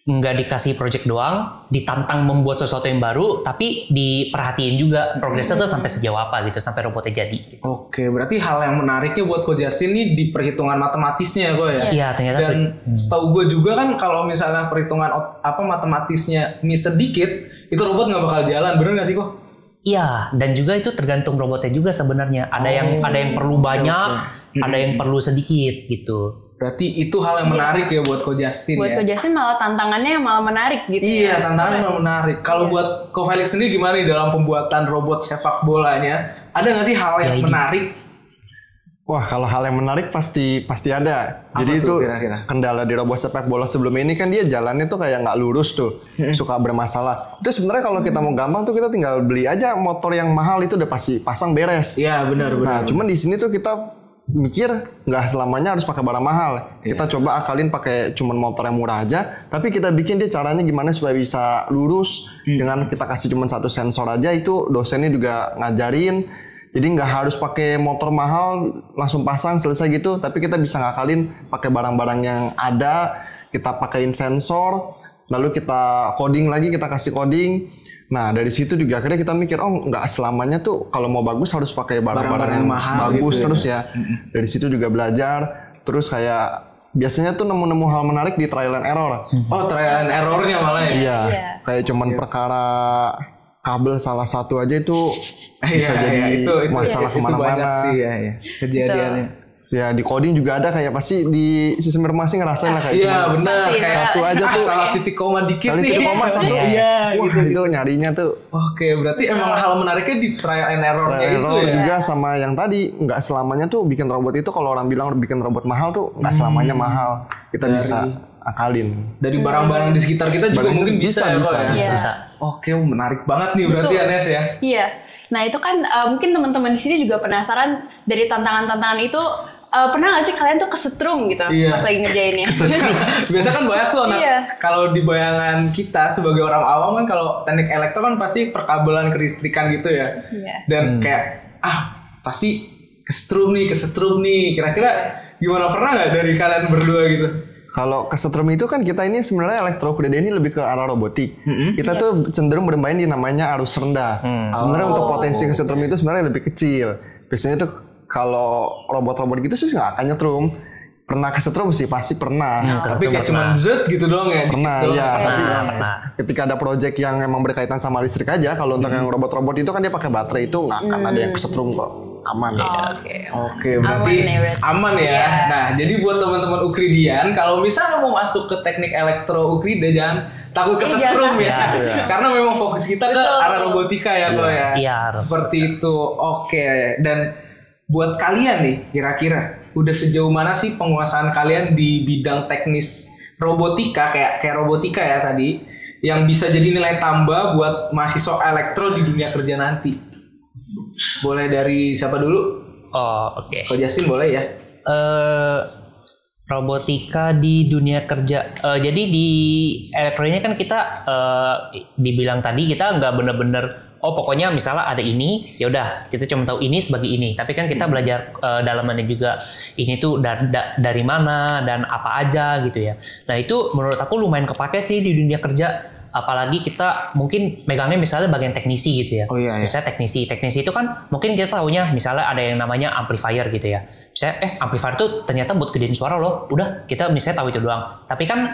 nggak dikasih project doang, ditantang membuat sesuatu yang baru, tapi diperhatiin juga progresnya tuh sampai sejauh apa gitu, sampai robotnya jadi. Gitu. Oke, berarti hal yang menariknya buat Ko Justin nih di perhitungan matematisnya ya, Ko ya. Iya, ternyata. Dan setahu gue juga kan kalau misalnya perhitungan matematisnya miss sedikit, itu robot nggak bakal jalan, bener nggak sih, Ko? Iya, dan juga itu tergantung robotnya juga sebenarnya. Ada yang perlu banyak, ada yang perlu sedikit gitu. Berarti itu hal yang menarik ya buat Ko Justin Buat ya. Ko Justin malah tantangannya malah menarik gitu. Iya, tantangannya malah menarik. Kalau buat Ko Felix sendiri gimana nih dalam pembuatan robot sepak bolanya? Ada nggak sih hal yang menarik? Wah, kalau hal yang menarik pasti ada. Apa Jadi tuh, itu kira-kira? kendala di robot sepak bola sebelum ini kan dia jalannya tuh kayak nggak lurus tuh, suka bermasalah. Itu sebenarnya kalau kita mau gampang tuh kita tinggal beli aja motor yang mahal itu udah pasti pasang beres. Iya, benar. Nah, cuman di sini tuh kita mikir nggak selamanya harus pakai barang mahal. Kita coba akalin pakai cuman motor yang murah aja, tapi kita bikin dia caranya gimana supaya bisa lurus dengan kita kasih cuman satu sensor aja. Itu dosennya juga ngajarin. Jadi nggak harus pakai motor mahal langsung pasang selesai gitu, tapi kita bisa ngakalin pakai barang-barang yang ada, kita pakein sensor, lalu kita coding lagi, kita kasih coding. Nah dari situ juga akhirnya kita mikir, oh nggak selamanya tuh kalau mau bagus harus pakai barang-barang yang mahal bagus gitu terus ya. Dari situ juga belajar, terus kayak biasanya tuh nemu-nemu hal menarik di trial and error. Oh, trial and error-nya malah ya. Iya, kayak cuman perkara kabel salah satu aja itu bisa jadi itu masalah itu banyak kemana-mana. sih ya kejadiannya. Ya di coding juga ada kayak pasti di sistem informasi ngerasain lah kayak Iya cuma benar, kayak satu aja tuh salah titik koma dikit kali nih. titik koma satu. Iya, Wah, gitu. itu nyarinya tuh. Oke, berarti emang hal menariknya di trial and error-nya Trial itu error ya. juga sama yang tadi nggak selamanya tuh bikin robot itu kalau orang bilang bikin robot mahal tuh nggak selamanya mahal. Kita bisa akalin. Dari barang-barang di sekitar kita juga Barang mungkin bisa ya, Ko, ya. Bisa. Oke, menarik banget nih berarti Betul. Anes ya. Iya. Nah itu kan mungkin teman-teman di sini juga penasaran dari tantangan-tantangan itu pernah nggak sih kalian tuh kesetrum gitu pas lagi ngerjainnya? Biasa kan banyak tuh anak. Iya. Kalau di bayangan kita sebagai orang awam kan kalau teknik elektro kan pasti perkabelan kelistrikan gitu ya. Iya. Dan kayak pasti kesetrum nih. Kira-kira gimana, pernah nggak dari kalian berdua gitu? Kalau kesetrum itu kan kita ini sebenarnya elektrokrida ini lebih ke arah robotik. Kita tuh cenderung bermain di namanya arus rendah. Sebenarnya untuk potensi kesetrum itu sebenarnya lebih kecil. Biasanya tuh kalau robot-robot gitu sih nggak akan nyetrum. Pernah kesetrum sih pasti pernah. Tapi kayak cuma zet gitu doang ya. Pernah dikit doang. ya, tapi pernah. ketika ada project yang emang berkaitan sama listrik aja, kalau untuk yang robot-robot itu kan dia pakai baterai itu nggak akan ada yang kesetrum kok, aman. Oke, berarti aman ya. Nah, jadi buat teman-teman Ukridian, kalau misalnya mau masuk ke teknik elektro Ukrida jangan takut kesetrum ya. Karena memang fokus kita ke arah robotika ya, Ko ya. Iya, harus. Seperti itu. Oke, dan buat kalian nih, kira-kira udah sejauh mana sih penguasaan kalian di bidang teknis robotika kayak robotika ya tadi yang bisa jadi nilai tambah buat mahasiswa elektro di dunia kerja nanti? Boleh dari siapa dulu? Oh, oke. Ko Justin boleh ya. Robotika di dunia kerja. Jadi di elektro ini kan kita dibilang tadi kita nggak bener-bener pokoknya misalnya ada ini, ya udah kita cuma tahu ini sebagai ini. Tapi kan kita belajar dalamannya juga ini tuh dari mana dan apa aja gitu ya. Nah itu menurut aku lumayan kepake sih di dunia kerja. Apalagi kita mungkin megangnya misalnya bagian teknisi gitu ya. Oh, iya. Misalnya teknisi itu kan mungkin kita tahunya misalnya ada yang namanya amplifier gitu ya. Misalnya amplifier itu ternyata buat gedein suara loh. Udah kita misalnya tahu itu doang. Tapi kan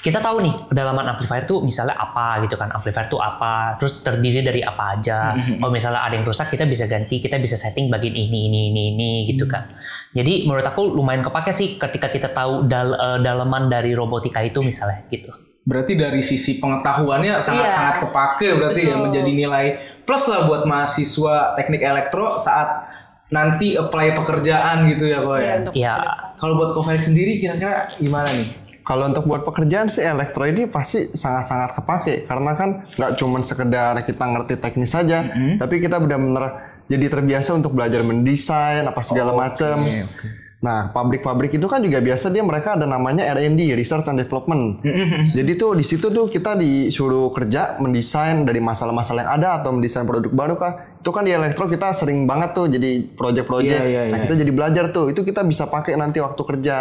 kita tahu nih kedalaman amplifier tuh misalnya apa gitu kan. Amplifier tuh apa, terus terdiri dari apa aja. Oh misalnya ada yang rusak kita bisa ganti, kita bisa setting bagian ini gitu kan. Jadi menurut aku lumayan kepake sih ketika kita tahu dalaman dari robotika itu misalnya gitu. Berarti dari sisi pengetahuannya sangat kepake berarti ya, menjadi nilai plus lah buat mahasiswa teknik elektro saat nanti apply pekerjaan gitu ya, Ko ya. Ya. Kalau buat Ko Felix sendiri kira-kira gimana nih? Kalau untuk buat pekerjaan sih elektro ini pasti sangat-sangat kepake karena kan nggak cuma sekedar kita ngerti teknis saja, tapi kita benar-benar jadi terbiasa untuk belajar mendesain apa segala macam. Nah, pabrik-pabrik itu kan juga biasa mereka ada namanya R&D, Research and Development. Jadi tuh di situ tuh kita disuruh kerja mendesain dari masalah-masalah yang ada atau mendesain produk baru kah. Itu kan di elektro kita sering banget tuh jadi project-project. Nah, kita jadi belajar tuh. Itu kita bisa pakai nanti waktu kerja.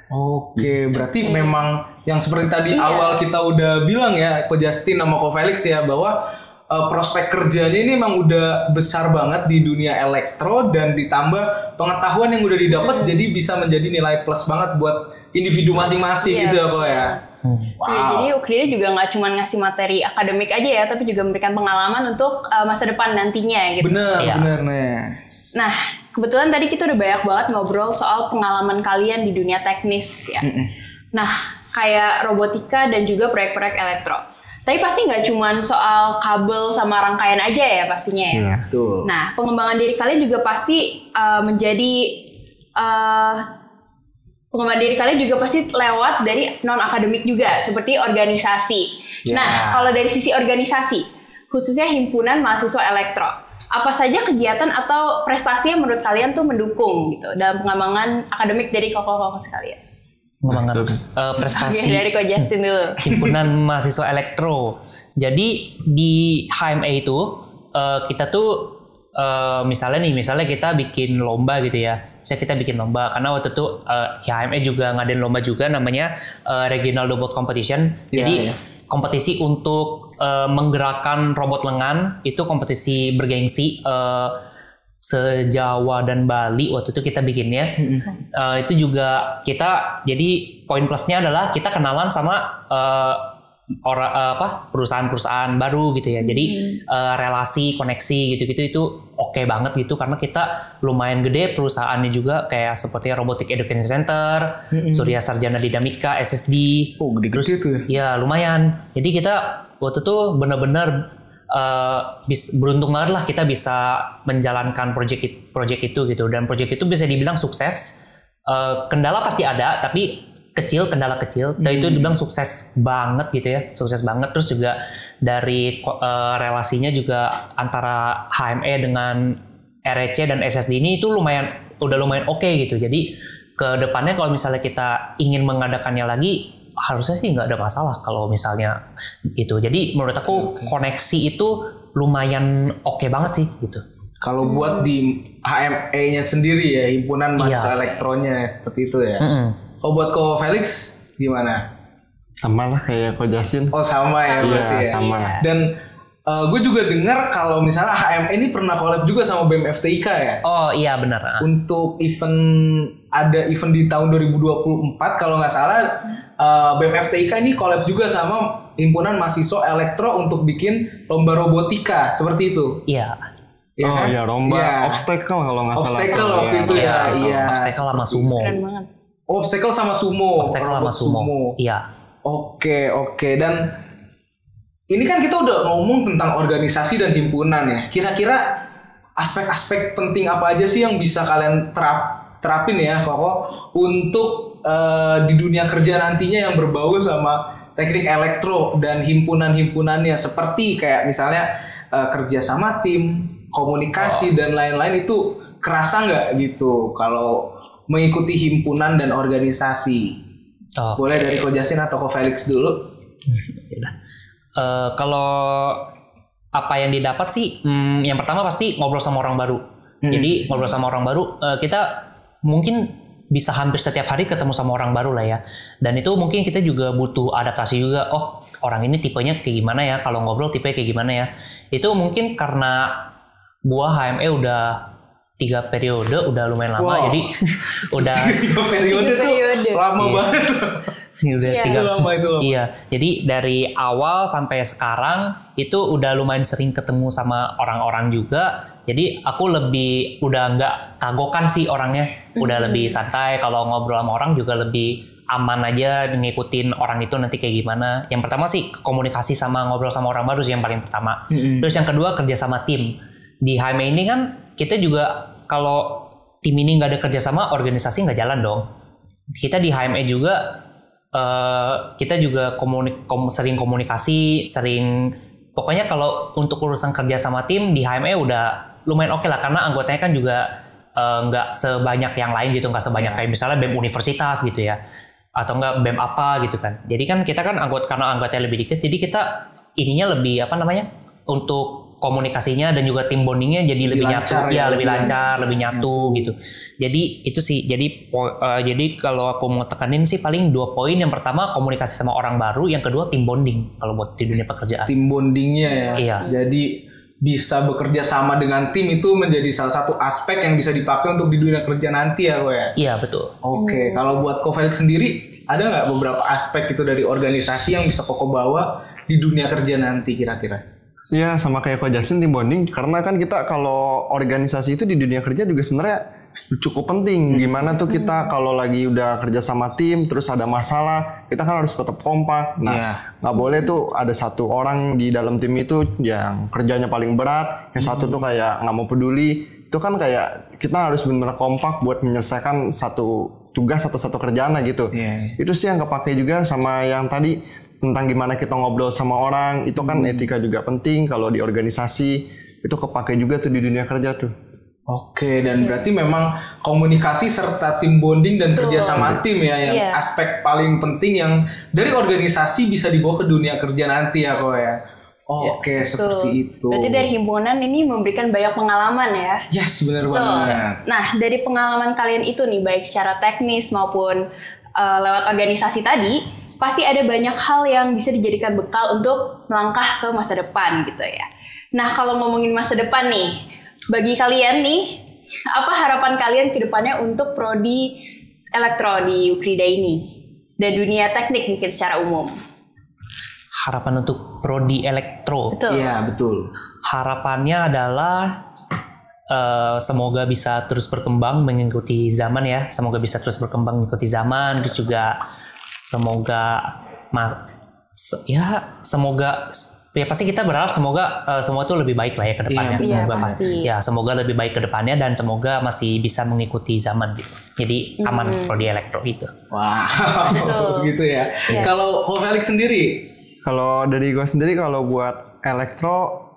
Oke, berarti memang yang seperti tadi awal kita udah bilang ya, Ko Justin sama Ko Felix ya, bahwa prospek kerjanya ini memang udah besar banget di dunia elektro, dan ditambah pengetahuan yang udah didapat jadi bisa menjadi nilai plus banget buat individu masing-masing gitu ya Ko ya. Wow. Ya, jadi Ukrida juga nggak cuma ngasih materi akademik aja ya, tapi juga memberikan pengalaman untuk masa depan nantinya gitu. Bener nih. Nah, kebetulan tadi kita udah banyak banget ngobrol soal pengalaman kalian di dunia teknis ya. Nah, kayak robotika dan juga proyek-proyek elektro. Tapi pasti nggak cuma soal kabel sama rangkaian aja ya pastinya ya. Betul. Nah, pengembangan diri kalian juga pasti pengembangan diri kalian juga pasti lewat dari non-akademik juga, seperti organisasi. Nah, kalau dari sisi organisasi, khususnya himpunan mahasiswa elektro, apa saja kegiatan atau prestasi yang menurut kalian tuh mendukung gitu dalam pengembangan akademik dari koko-koko sekalian? Pengembangan prestasi dari Ko Justin dulu. himpunan mahasiswa elektro. Jadi di HME itu kita tuh misalnya kita bikin lomba gitu ya. Kita bikin lomba karena waktu itu HME juga ngadain lomba juga namanya Regional Robot Competition. Jadi kompetisi untuk menggerakkan robot lengan, itu kompetisi bergengsi se-Jawa dan Bali waktu itu kita bikinnya. Itu juga kita, jadi poin plusnya adalah kita kenalan sama perusahaan-perusahaan baru gitu ya. Jadi relasi, koneksi gitu-gitu itu oke banget gitu, karena kita lumayan gede perusahaannya juga, kayak seperti Robotic Education Center, Surya Sarjana Dinamika, SSD. Oh, gede-gede tuh ya. Ya lumayan. Jadi kita waktu itu benar-benar beruntung banget lah kita bisa menjalankan project itu gitu, dan project itu bisa dibilang sukses. Kendala pasti ada, tapi kendala kecil, dan itu dibilang sukses banget gitu ya, sukses banget. Terus juga dari relasinya juga antara HME dengan REC dan SSD ini itu udah lumayan oke gitu. Jadi ke depannya kalau misalnya kita ingin mengadakannya lagi, harusnya sih nggak ada masalah kalau misalnya gitu. Jadi menurut aku koneksi itu lumayan oke banget sih gitu. Kalau buat di HME-nya sendiri ya, himpunan mahasiswa elektronya seperti itu ya. Oh, buat Ko Felix gimana? Sama lah kayak Ko Justin. Oh, sama ya berarti ya. Sama. Dan gue juga dengar kalau misalnya HME ini pernah collab juga sama BEM FTIK ya. Oh iya benar. Untuk ada event di tahun 2024 kalau nggak salah, BEM FTIK ini collab juga sama himpunan mahasiswa elektro untuk bikin lomba robotika seperti itu. Iya. Ya, oh iya, lomba obstacle kalau nggak salah. Obstacle waktu itu ya. Iya. Obstacle sama sumo. Keren banget. Obstacle sama sumo. Obstacle sama sumo. Iya. Oke. Dan ini kan kita udah ngomong tentang organisasi dan himpunan ya. Kira-kira aspek-aspek penting apa aja sih yang bisa kalian terapin ya, Koko, untuk di dunia kerja nantinya yang berbau sama teknik elektro dan himpunan-himpunannya, seperti kayak misalnya kerja sama tim, komunikasi dan lain-lain, itu kerasa nggak gitu kalau mengikuti himpunan dan organisasi? Boleh dari Ko Justin atau Ko Felix dulu? Kalau apa yang didapat sih, yang pertama pasti ngobrol sama orang baru. Jadi ngobrol sama orang baru, kita mungkin bisa hampir setiap hari ketemu sama orang baru lah ya. Dan itu mungkin kita juga butuh adaptasi juga. Oh, orang ini tipenya kayak gimana ya? Kalau ngobrol tipenya kayak gimana ya? Itu mungkin karena gua HME udah 3 periode, udah lumayan lama. Jadi udah 3 periode tuh lama banget. Udah Iya. 3 Lama itu lama. Iya, jadi dari awal sampai sekarang itu udah lumayan sering ketemu sama orang-orang juga. Jadi aku udah nggak kagokan sih orangnya, udah lebih santai. Kalau ngobrol sama orang juga lebih aman aja, ngikutin orang itu nanti kayak gimana. Yang pertama sih komunikasi sama ngobrol sama orang baru sih yang paling pertama. Terus yang kedua kerja sama tim. Di HME ini kan kita juga kalau tim ini nggak ada kerja sama, organisasi nggak jalan dong. Kita di HME juga kita juga sering komunikasi, pokoknya kalau untuk urusan kerja sama tim di HME udah lumayan oke lah, karena anggotanya kan juga nggak sebanyak yang lain gitu, nggak sebanyak kayak misalnya BEM universitas gitu ya, atau nggak BEM apa gitu kan. Jadi kan kita kan karena anggotanya lebih dikit, jadi kita ininya lebih untuk komunikasinya dan juga tim bondingnya jadi lebih nyatu, lebih lancar, lebih nyatu gitu. Jadi itu sih. Jadi kalau aku mau tekanin sih paling 2 poin. Yang pertama komunikasi sama orang baru, yang kedua tim bonding kalau buat di dunia pekerjaan. Tim bondingnya ya. Iya. Jadi bisa bekerja sama dengan tim itu menjadi salah satu aspek yang bisa dipakai untuk di dunia kerja nanti ya, Ko ya. Iya betul. Oke, kalau buat Ko Felix sendiri ada nggak beberapa aspek itu dari organisasi yang bisa Koko bawa di dunia kerja nanti kira-kira? Iya, sama kayak Ko Justin, tim bonding. Karena kan kita kalau organisasi itu di dunia kerja juga sebenarnya cukup penting. Gimana tuh kita kalau lagi udah kerja sama tim terus ada masalah, kita kan harus tetap kompak. Nah, nggak boleh tuh ada satu orang di dalam tim itu yang kerjanya paling berat, yang satu tuh kayak nggak mau peduli. Itu kan kayak kita harus benar-benar kompak buat menyelesaikan satu tugas atau satu kerjaan lah gitu. Itu sih yang kepake juga sama yang tadi tentang gimana kita ngobrol sama orang. Itu kan etika juga penting kalau di organisasi. Itu kepake juga tuh di dunia kerja tuh. Oke, dan berarti memang komunikasi serta tim bonding dan kerja sama tim ya yang aspek paling penting yang dari organisasi bisa dibawa ke dunia kerja nanti ya, Ko ya. Oke, seperti itu. Berarti dari himpunan ini memberikan banyak pengalaman ya. Yes, benar banget. Nah, dari pengalaman kalian itu nih, baik secara teknis maupun lewat organisasi tadi, pasti ada banyak hal yang bisa dijadikan bekal untuk melangkah ke masa depan gitu ya. Nah, kalau ngomongin masa depan nih, bagi kalian nih, apa harapan kalian ke depannya untuk prodi elektro di Ukrida ini? Dan dunia teknik mungkin secara umum. Harapan untuk prodi elektro. Iya, betul. Harapannya adalah semoga bisa terus berkembang mengikuti zaman ya. Semoga bisa terus berkembang mengikuti zaman. Terus juga semoga ya pasti kita berharap semoga semua itu lebih baik lah ya ke depannya. Semoga lebih baik ke depannya dan semoga masih bisa mengikuti zaman gitu. Jadi aman prodi elektro itu. Wah, gitu ya. Kalau Ko Felix sendiri? Kalau dari gue sendiri kalau buat elektro,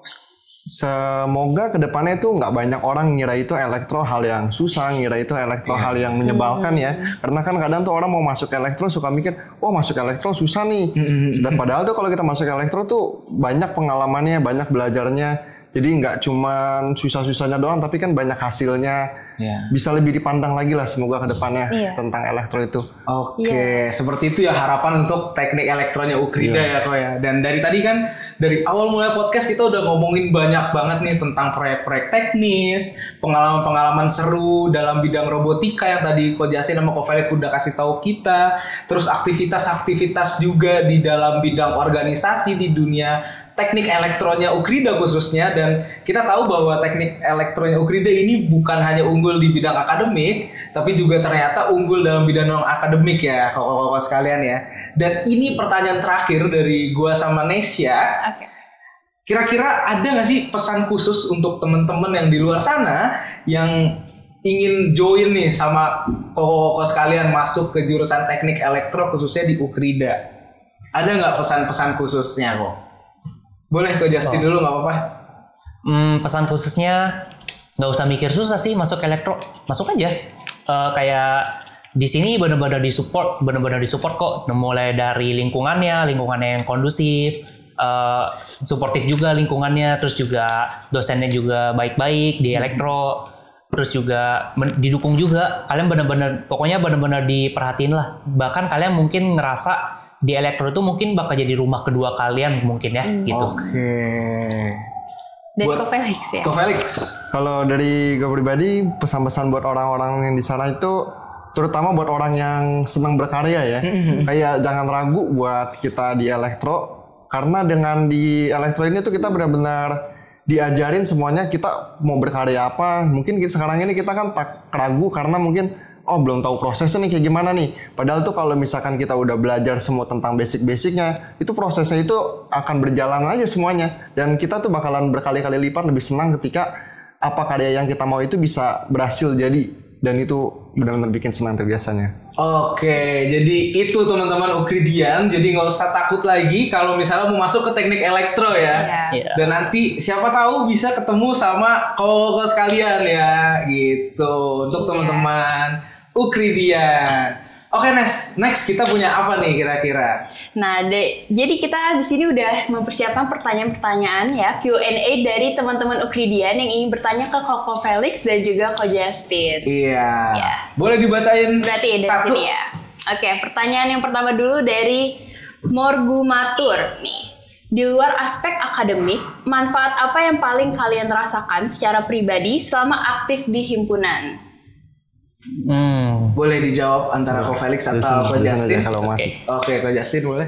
semoga kedepannya itu nggak banyak orang ngira itu elektro hal yang susah, ngira itu elektro hal yang menyebalkan ya. Karena kan kadang tuh orang mau masuk elektro suka mikir, oh masuk elektro susah nih. Sedang padahal tuh kalau kita masuk elektro tuh banyak pengalamannya, banyak belajarnya. Jadi nggak cuma susah-susahnya doang, tapi kan banyak hasilnya. Bisa lebih dipandang lagi lah semoga kedepannya tentang elektro itu. Oke, seperti itu ya harapan untuk teknik elektronya Ukrida ya, Ko ya. Dan dari tadi kan dari awal mulai podcast kita udah ngomongin banyak banget nih tentang proyek-proyek teknis, pengalaman-pengalaman seru dalam bidang robotika yang tadi Ko Justin sama Ko Felix udah kasih tahu kita. Terus aktivitas-aktivitas juga di dalam bidang organisasi di dunia teknik elektronya Ukrida khususnya, dan kita tahu bahwa teknik elektronya Ukrida ini bukan hanya unggul di bidang akademik, tapi juga ternyata unggul dalam bidang non akademik ya, kakak-kakak sekalian ya. Dan ini pertanyaan terakhir dari gua sama Nesya. Kira-kira ada nggak sih pesan khusus untuk teman-teman yang di luar sana yang ingin join nih sama kakak-kakak sekalian masuk ke jurusan teknik elektro khususnya di Ukrida? Ada nggak pesan-pesan khususnya kok? Boleh Ko Justin dulu nggak apa-apa. Pesan khususnya nggak usah mikir susah sih masuk elektro, masuk aja. Kayak di sini benar-benar disupport kok. Mulai dari lingkungannya yang kondusif, suportif juga lingkungannya, terus juga dosennya juga baik-baik di elektro, terus juga didukung juga. Kalian pokoknya benar-benar diperhatiin lah. Bahkan kalian mungkin ngerasa di elektro itu mungkin bakal jadi rumah kedua kalian mungkin ya gitu. Oke. Dari Ko Felix ya. Ko Felix. Kalau dari gue pribadi pesan-pesan buat orang-orang yang di sana itu terutama buat orang yang senang berkarya ya. Kayak jangan ragu buat kita di elektro karena dengan di elektro ini tuh kita benar-benar diajarin semuanya kita mau berkarya apa. Mungkin sekarang ini kita kan tak ragu karena mungkin belum tahu prosesnya nih kayak gimana nih. Padahal tuh kalau misalkan kita udah belajar semua tentang basic-basicnya, itu prosesnya itu akan berjalan aja semuanya. Dan kita tuh bakalan berkali-kali lipat lebih senang ketika apa karya yang kita mau itu bisa berhasil jadi. Dan itu benar-benar bikin senang tuh biasanya. Oke, jadi itu teman-teman Ukridian. Jadi nggak usah takut lagi kalau misalnya mau masuk ke teknik elektro ya. Dan nanti siapa tahu bisa ketemu sama kakak sekalian ya gitu. Untuk teman-teman Ukridian. Oke, next kita punya apa nih kira-kira? Nah, jadi kita di sini udah mempersiapkan pertanyaan-pertanyaan ya Q&A dari teman-teman Ukridian yang ingin bertanya ke Koko Felix dan juga Ko Justin. Iya. Ya. Boleh dibacain Berarti dari satu? sini ya. Oke, pertanyaan yang pertama dulu dari Morgumatur nih. Di luar aspek akademik, manfaat apa yang paling kalian rasakan secara pribadi selama aktif di himpunan? Boleh dijawab antara Ko Felix atau Ko Justin? Kalau masih. Oke, Ko Justin boleh.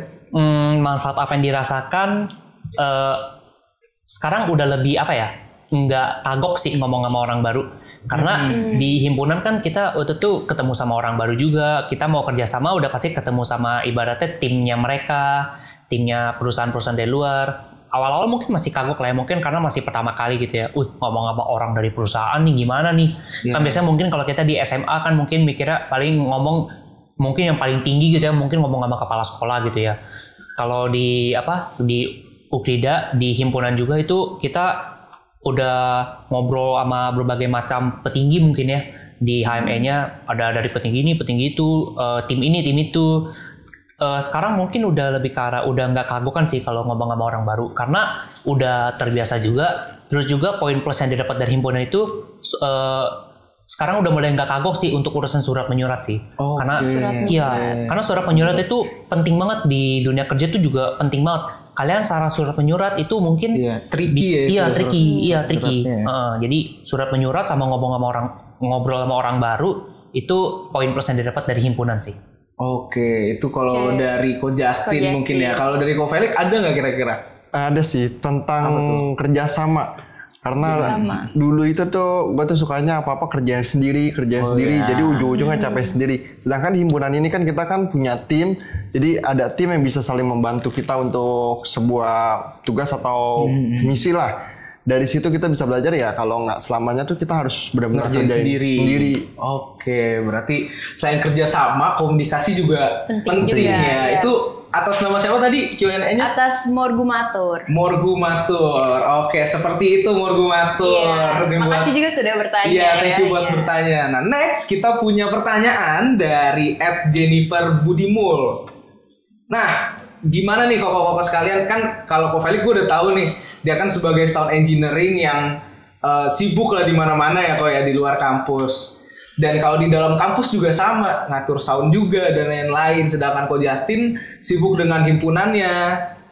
Manfaat apa yang dirasakan sekarang udah lebih apa ya, nggak kagok sih ngomong sama orang baru karena di himpunan kan kita waktu itu ketemu sama orang baru juga, kita mau kerjasama udah pasti ketemu sama ibaratnya timnya mereka, timnya perusahaan-perusahaan dari luar. Awal-awal mungkin masih kagok lah ya, mungkin karena masih pertama kali gitu ya, ngomong sama orang dari perusahaan nih gimana nih. Kan biasanya mungkin kalau kita di SMA kan mungkin mikirnya paling ngomong mungkin yang paling tinggi gitu ya, mungkin ngomong sama kepala sekolah gitu ya. Kalau di Ukrida di himpunan juga itu kita udah ngobrol sama berbagai macam petinggi mungkin ya. Di HME-nya ada dari petinggi ini, petinggi itu, tim ini, tim itu. Sekarang mungkin udah lebih ke arah udah nggak kagokan sih kalau ngomong sama orang baru karena udah terbiasa juga. Terus juga poin plus yang didapat dari himpunan itu sekarang udah mulai nggak kagok sih untuk urusan surat menyurat sih. Karena karena surat menyurat itu penting banget di dunia kerja itu juga penting banget. Kalian secara surat menyurat itu mungkin tricky tricky. Jadi surat menyurat sama ngobrol sama orang baru itu poin plus yang didapat dari himpunan sih. Oke, itu kalau dari Ko Justin mungkin ya. Kalau dari Ko Felix ada nggak kira-kira? Ada sih tentang kerjasama. Karena dulu itu tuh gue tuh sukanya apa-apa kerjain sendiri. Jadi ujung-ujungnya capek sendiri. Sedangkan di himpunan ini kan kita kan punya tim. Jadi ada tim yang bisa saling membantu kita untuk sebuah tugas atau misi lah. Dari situ kita bisa belajar ya kalau nggak selamanya tuh kita harus benar-benar kerjain sendiri. Oke, berarti selain kerjasama, komunikasi juga penting juga, ya. Itu atas nama siapa tadi Q&A-nya? Atas Morgumatur. Oke, seperti itu Morgumatur. Makasih juga sudah bertanya. Iya, thank you buat bertanya. Nah, next kita punya pertanyaan dari @jennifer_budimul. Nah, gimana nih koko-koko sekalian, kan kalau Ko Felix gue udah tahu nih dia kan sebagai sound engineering yang sibuk lah di mana-mana ya kok ya di luar kampus, dan kalau di dalam kampus juga sama ngatur sound juga dan lain-lain. Sedangkan Ko Justin sibuk dengan himpunannya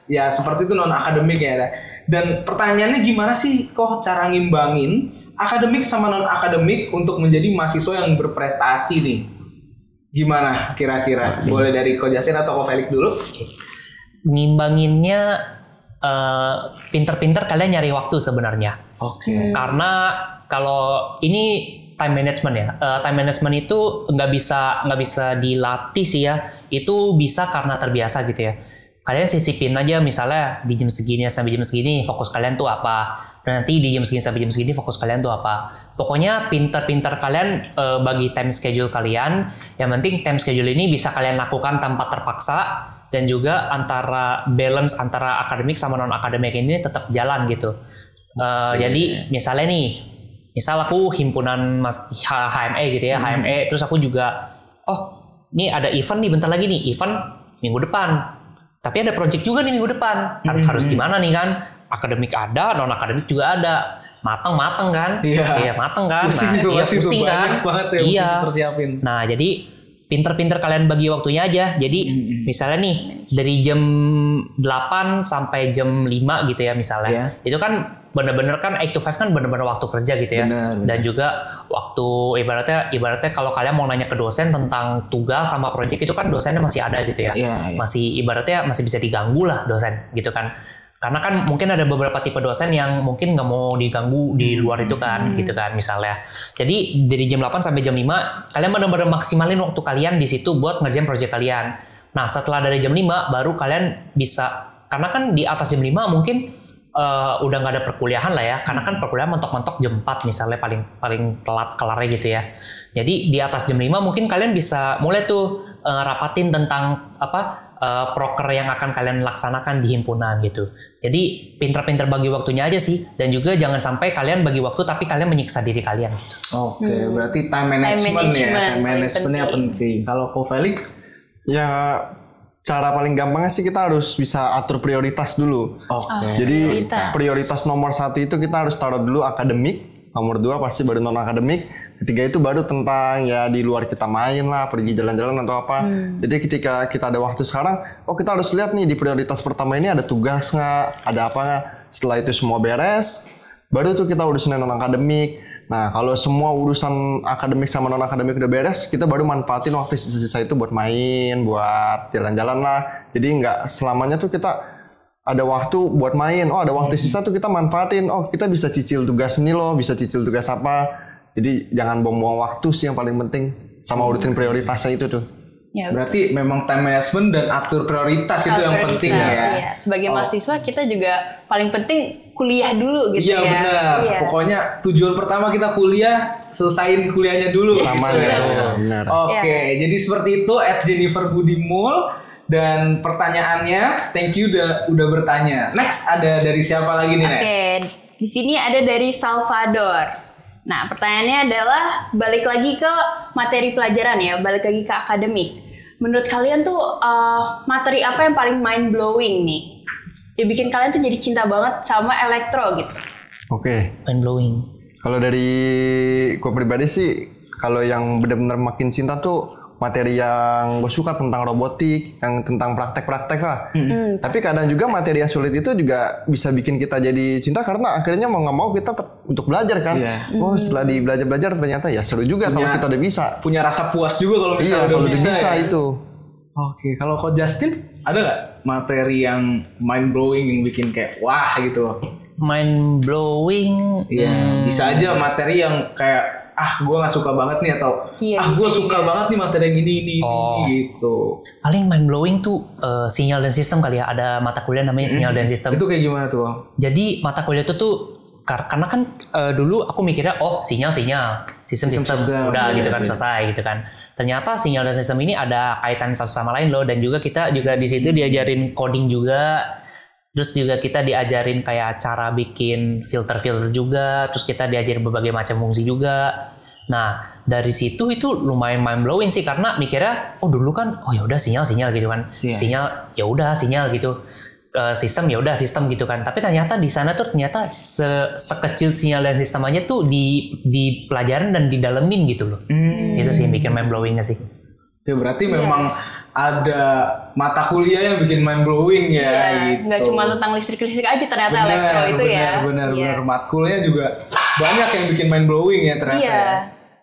ya seperti itu, non akademik ya. Dan pertanyaannya gimana sih kok cara ngimbangin akademik sama non akademik untuk menjadi mahasiswa yang berprestasi nih? Gimana kira-kira? Boleh dari Ko Justin atau Ko Felix dulu? Ngimbanginnya pinter-pinter kalian nyari waktu sebenarnya. Karena kalau ini time management ya, time management itu nggak bisa dilatih sih ya. Itu bisa karena terbiasa gitu ya. Kalian sisipin aja misalnya di jam segini sampai jam segini fokus kalian tuh apa, dan nanti di jam segini sampai jam segini fokus kalian tuh apa. Pokoknya pinter-pinter kalian bagi time schedule kalian. Yang penting time schedule ini bisa kalian lakukan tanpa terpaksa, dan juga antara balance antara akademik sama non akademik ini tetap jalan gitu. Jadi misalnya nih, misal aku himpunan HME gitu ya, HME, terus aku juga ini ada event nih bentar lagi nih, event minggu depan. Tapi ada project juga nih minggu depan. Harus gimana nih kan? Akademik ada, non akademik juga ada. Mateng kan? Iya, mateng kan? Pusing kan? Banget ya, iya. Persiapin. Nah, jadi pinter-pinter kalian bagi waktunya aja. Jadi misalnya nih dari jam 8 sampai jam 5 gitu ya misalnya. Itu kan bener-bener kan 8 to 5 kan bener-bener waktu kerja gitu ya. Bener. Dan juga waktu ibaratnya kalau kalian mau nanya ke dosen tentang tugas sama proyek itu kan dosennya masih ada gitu ya. Masih ibaratnya masih bisa diganggu lah dosen gitu kan. Karena kan mungkin ada beberapa tipe dosen yang mungkin nggak mau diganggu di luar itu kan, gitu kan misalnya. Jadi dari jam 8 sampai jam 5 kalian benar-benar maksimalin waktu kalian di situ buat ngerjain proyek kalian. Nah setelah dari jam 5 baru kalian bisa, karena kan di atas jam 5 mungkin udah nggak ada perkuliahan lah ya, karena kan perkuliahan mentok-mentok jam 4 misalnya paling telat kelarnya gitu ya. Jadi di atas jam 5 mungkin kalian bisa mulai tuh rapatin tentang proker yang akan kalian laksanakan di himpunan gitu. Jadi pinter-pinter bagi waktunya aja sih, dan juga jangan sampai kalian bagi waktu tapi kalian menyiksa diri kalian. Oke, berarti time management ya, time managementnya penting. Kalau Ko Felix? Ya cara paling gampangnya sih kita harus bisa atur prioritas dulu. Jadi prioritas nomor 1 itu kita harus taruh dulu akademik. Nomor 2 pasti baru non akademik. Ketiga itu baru tentang ya di luar kita main lah, pergi jalan-jalan atau apa. Jadi ketika kita ada waktu sekarang, kita harus lihat nih di prioritas pertama ini ada tugas nggak, ada apa nggak. Setelah itu semua beres, baru tuh kita urusin non akademik. Nah, kalau semua urusan akademik sama non-akademik udah beres, kita baru manfaatin waktu sisa-sisa itu buat main, buat jalan-jalan lah. Jadi nggak selamanya tuh kita ada waktu buat main. Ada waktu sisa tuh kita manfaatin. Kita bisa cicil tugas ini loh, bisa cicil tugas apa. Jadi jangan buang-buang waktu sih yang paling penting. Sama urutin prioritasnya itu tuh. Ya, berarti memang time management dan atur prioritas itu yang penting ya. Iya. Sebagai mahasiswa kita juga paling penting kuliah dulu gitu ya. Iya benar. Pokoknya tujuan pertama kita kuliah, selesain kuliahnya dulu. Sama ya. Benar. Oke, jadi seperti itu @Jennifer Budimul, dan pertanyaannya thank you udah bertanya. Next ada dari siapa lagi nih next? Oke, di sini ada dari Salvador. Nah, pertanyaannya adalah balik lagi ke materi pelajaran ya, balik lagi ke akademik. Menurut kalian tuh materi apa yang paling mind blowing nih? Ya bikin kalian tuh jadi cinta banget sama elektro gitu. Oke. Mind blowing. Kalau dari gue pribadi sih, kalau yang benar-benar makin cinta tuh materi yang gue suka tentang robotik, yang tentang praktek-praktek lah. Tapi kadang juga materi yang sulit itu juga bisa bikin kita jadi cinta karena akhirnya mau nggak mau kita untuk belajar kan. Setelah di belajar ternyata ya seru juga kalau kita udah bisa. Punya rasa puas juga kalau misalnya udah bisa ya. Itu. Oke, kalau Ko Justin ada nggak materi yang mind blowing yang bikin kayak wah gitu loh? Mind blowing. Iya, bisa aja materi yang kayak gue nggak suka banget nih, atau gue suka banget nih materi yang ini gitu. Paling mind blowing tuh sinyal dan sistem kali ya. Ada mata kuliah namanya sinyal dan sistem. Itu kayak gimana tuh? Jadi mata kuliah itu tuh karena kan dulu aku mikirnya sistem udah gitu kan, selesai gitu kan. Ternyata sinyal dan sistem ini ada kaitan satu sama lain loh, dan juga kita juga di situ diajarin coding juga. Terus juga kita diajarin kayak cara bikin filter-filter juga, terus kita diajarin berbagai macam fungsi juga. Nah, dari situ itu lumayan mind blowing sih, karena mikirnya dulu kan ya udah sinyal gitu kan. Sinyal ya udah sinyal gitu. Sistem ya udah sistem gitu kan. Tapi ternyata di sana tuh ternyata sekecil sinyal dan sistem aja tuh di pelajaran dan didalemin gitu loh. Itu sih yang bikin mind blowingnya sih. Ya berarti memang ada mata kuliah yang bikin mind blowing ya gitu. Nggak cuma tentang listrik aja ternyata elektro itu ya. Benar. Matkulnya juga banyak yang bikin mind blowing ya ternyata. Iya.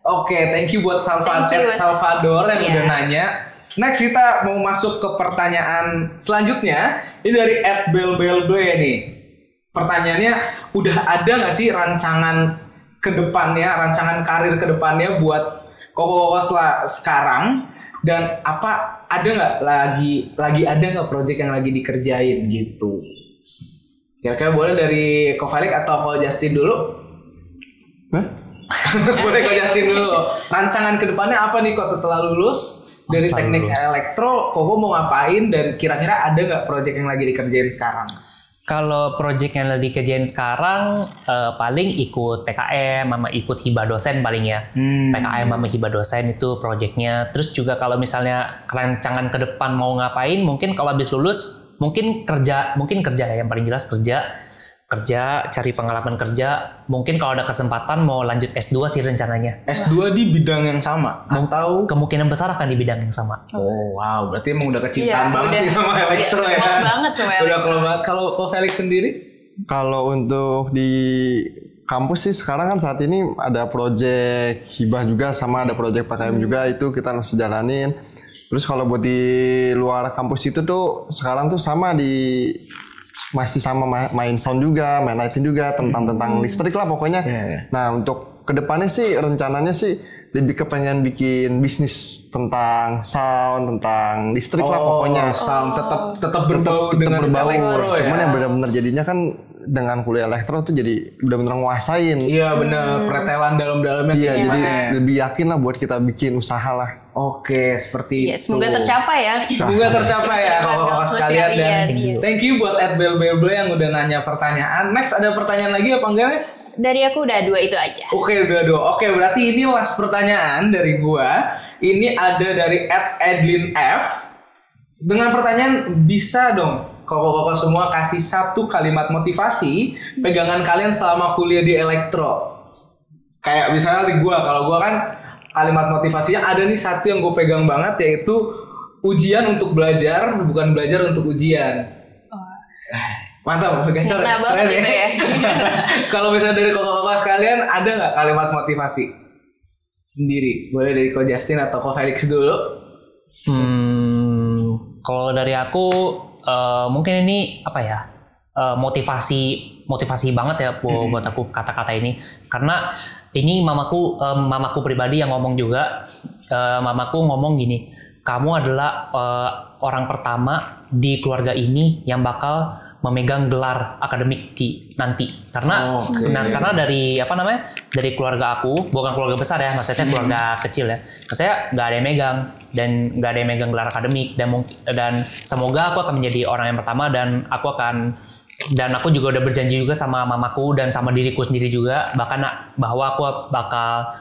Oke, thank you buat Salvador yang udah nanya. Next kita mau masuk ke pertanyaan selanjutnya. Ini dari @belbelble nih. Pertanyaannya, udah ada nggak sih rancangan kedepannya, rancangan karir kedepannya buat Koko sekarang? Dan ada nggak lagi ada nggak project yang lagi dikerjain gitu? Kira-kira boleh dari Ko Felix atau Ko Justin dulu? Boleh Ko Justin dulu. Rancangan kedepannya apa nih kok setelah lulus dari teknik elektro? Koko mau ngapain dan kira-kira ada nggak project yang lagi dikerjain sekarang? Kalau project yang lagi dikerjain sekarang paling ikut PKM sama ikut hibah dosen paling ya. PKM sama hibah dosen itu projectnya. Terus juga kalau misalnya rancangan ke depan mau ngapain, mungkin kalau habis lulus mungkin kerja ya, yang paling jelas kerja, cari pengalaman kerja. Mungkin kalau ada kesempatan mau lanjut S2 sih rencananya. S2 di bidang yang sama? Atau kemungkinan besar akan di bidang yang sama. Oh wow, berarti emang udah kecintaan banget nih sama elektro ya. Banget sama elektro. Udah kalau banget. Kalau Ko Felix sendiri? Kalau untuk di kampus sih sekarang kan saat ini ada project hibah juga sama ada project PKM juga, itu kita masih jalanin. Terus kalau buat di luar kampus itu tuh sekarang tuh masih sama main sound juga, main lighting juga, tentang listrik lah pokoknya. Nah untuk kedepannya sih rencananya sih lebih kepengen bikin bisnis tentang sound, tentang listrik lah pokoknya. Sound tetap berbau dengan elektro ya. Cuman yang benar-benar jadinya kan dengan kuliah elektro tuh jadi benar-benar nguasain. Iya benar, pretelan dalam-dalamnya. Iya, jadi lebih yakin lah buat kita bikin usaha lah. Oke, seperti Iya, semoga tercapai ya. Semoga tercapai ya kakak sekalian dan thank you buat @belbelble yang udah nanya pertanyaan. Next ada pertanyaan lagi apa enggak, Guys? Dari aku udah 2 itu aja. Oke, udah 2. Oke, berarti ini last pertanyaan dari gua. Ini ada dari @edlinf. Dengan pertanyaan, bisa dong kakak-kakak semua kasih 1 kalimat motivasi pegangan kalian selama kuliah di elektro. Kayak misalnya di gua, kalau gua kan kalimat motivasinya ada nih 1 yang gue pegang banget, yaitu ujian untuk belajar, bukan belajar untuk ujian. Mantap, gacor ya? Keren gitu ya. Kalau misalnya dari kakak-kakak sekalian, ada nggak kalimat motivasi sendiri? Boleh dari Ko Justin atau Ko Felix dulu. Kalau dari aku mungkin ini apa ya, motivasi banget ya buat aku kata-kata ini, karena ini mamaku pribadi yang ngomong juga. Mamaku ngomong gini, kamu adalah orang pertama di keluarga ini yang bakal memegang gelar akademik nanti. Karena karena dari dari keluarga aku, bukan keluarga besar ya, maksudnya keluarga kecil ya. Maksudnya nggak ada yang megang dan nggak ada yang megang gelar akademik, dan semoga aku akan menjadi orang yang pertama, dan aku juga udah berjanji juga sama mamaku dan sama diriku sendiri juga bahwa aku bakal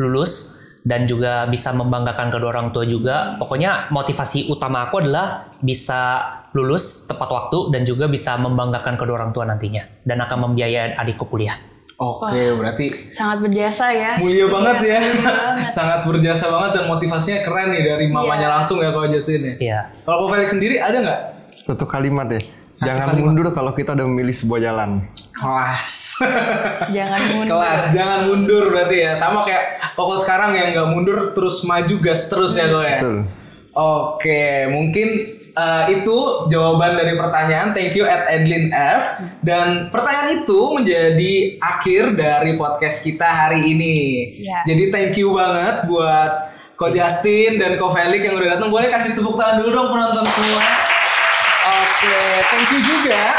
lulus dan juga bisa membanggakan kedua orang tua juga. Pokoknya motivasi utama aku adalah bisa lulus tepat waktu dan juga bisa membanggakan kedua orang tua nantinya, dan akan membiayai adikku kuliah. Oke, berarti sangat berjasa ya. Mulia banget ya. Banget. Sangat berjasa banget dan motivasinya keren nih dari mamanya langsung ya Ko Justin ya. Iya. Kalau Ko Felix sendiri ada nggak? 1 kalimat ya. Jangan mundur kalau kita udah memilih sebuah jalan. Kelas. Jangan mundur. Kelas, jangan mundur berarti ya. Sama kayak Koko sekarang yang nggak mundur, terus maju gas terus ya Ko ya. Betul. Oke, mungkin itu jawaban dari pertanyaan. Thank you @edlinf. Dan pertanyaan itu menjadi akhir dari podcast kita hari ini. Ya. Jadi thank you banget buat Ko Justin dan Ko Felix yang udah datang. Boleh kasih tepuk tangan dulu dong penonton semua. Oke, thank you juga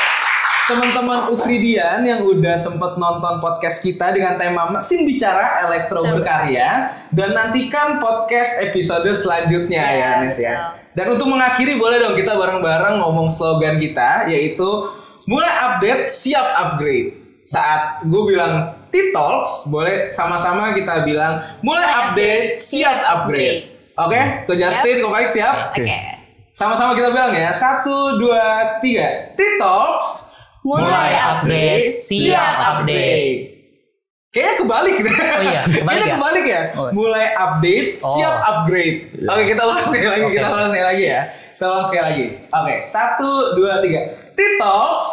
teman-teman Ukridian yang udah sempet nonton podcast kita dengan tema Mesin Bicara Elektro Berkarya, dan nantikan podcast episode selanjutnya ya Nes ya. Dan untuk mengakhiri, boleh dong kita bareng-bareng ngomong slogan kita, yaitu mulai update siap upgrade. Saat gue bilang T-Talks, boleh sama-sama kita bilang mulai update siap upgrade. Oke, Ko Justin, Ko Felix siap? Oke. Sama-sama kita bilang ya, 1, 2, 3. T-Talks Mulai update, siap update. Kayaknya kebalik. Oh iya, kebalik ya. Oh. Mulai update, siap upgrade. Oke, kita ulang sekali lagi. Kita ulang sekali lagi ya. Kita ulang sekali lagi. Oke, 1, 2, 3. T-Talks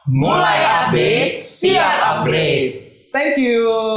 Mulai update, siap upgrade. Thank you.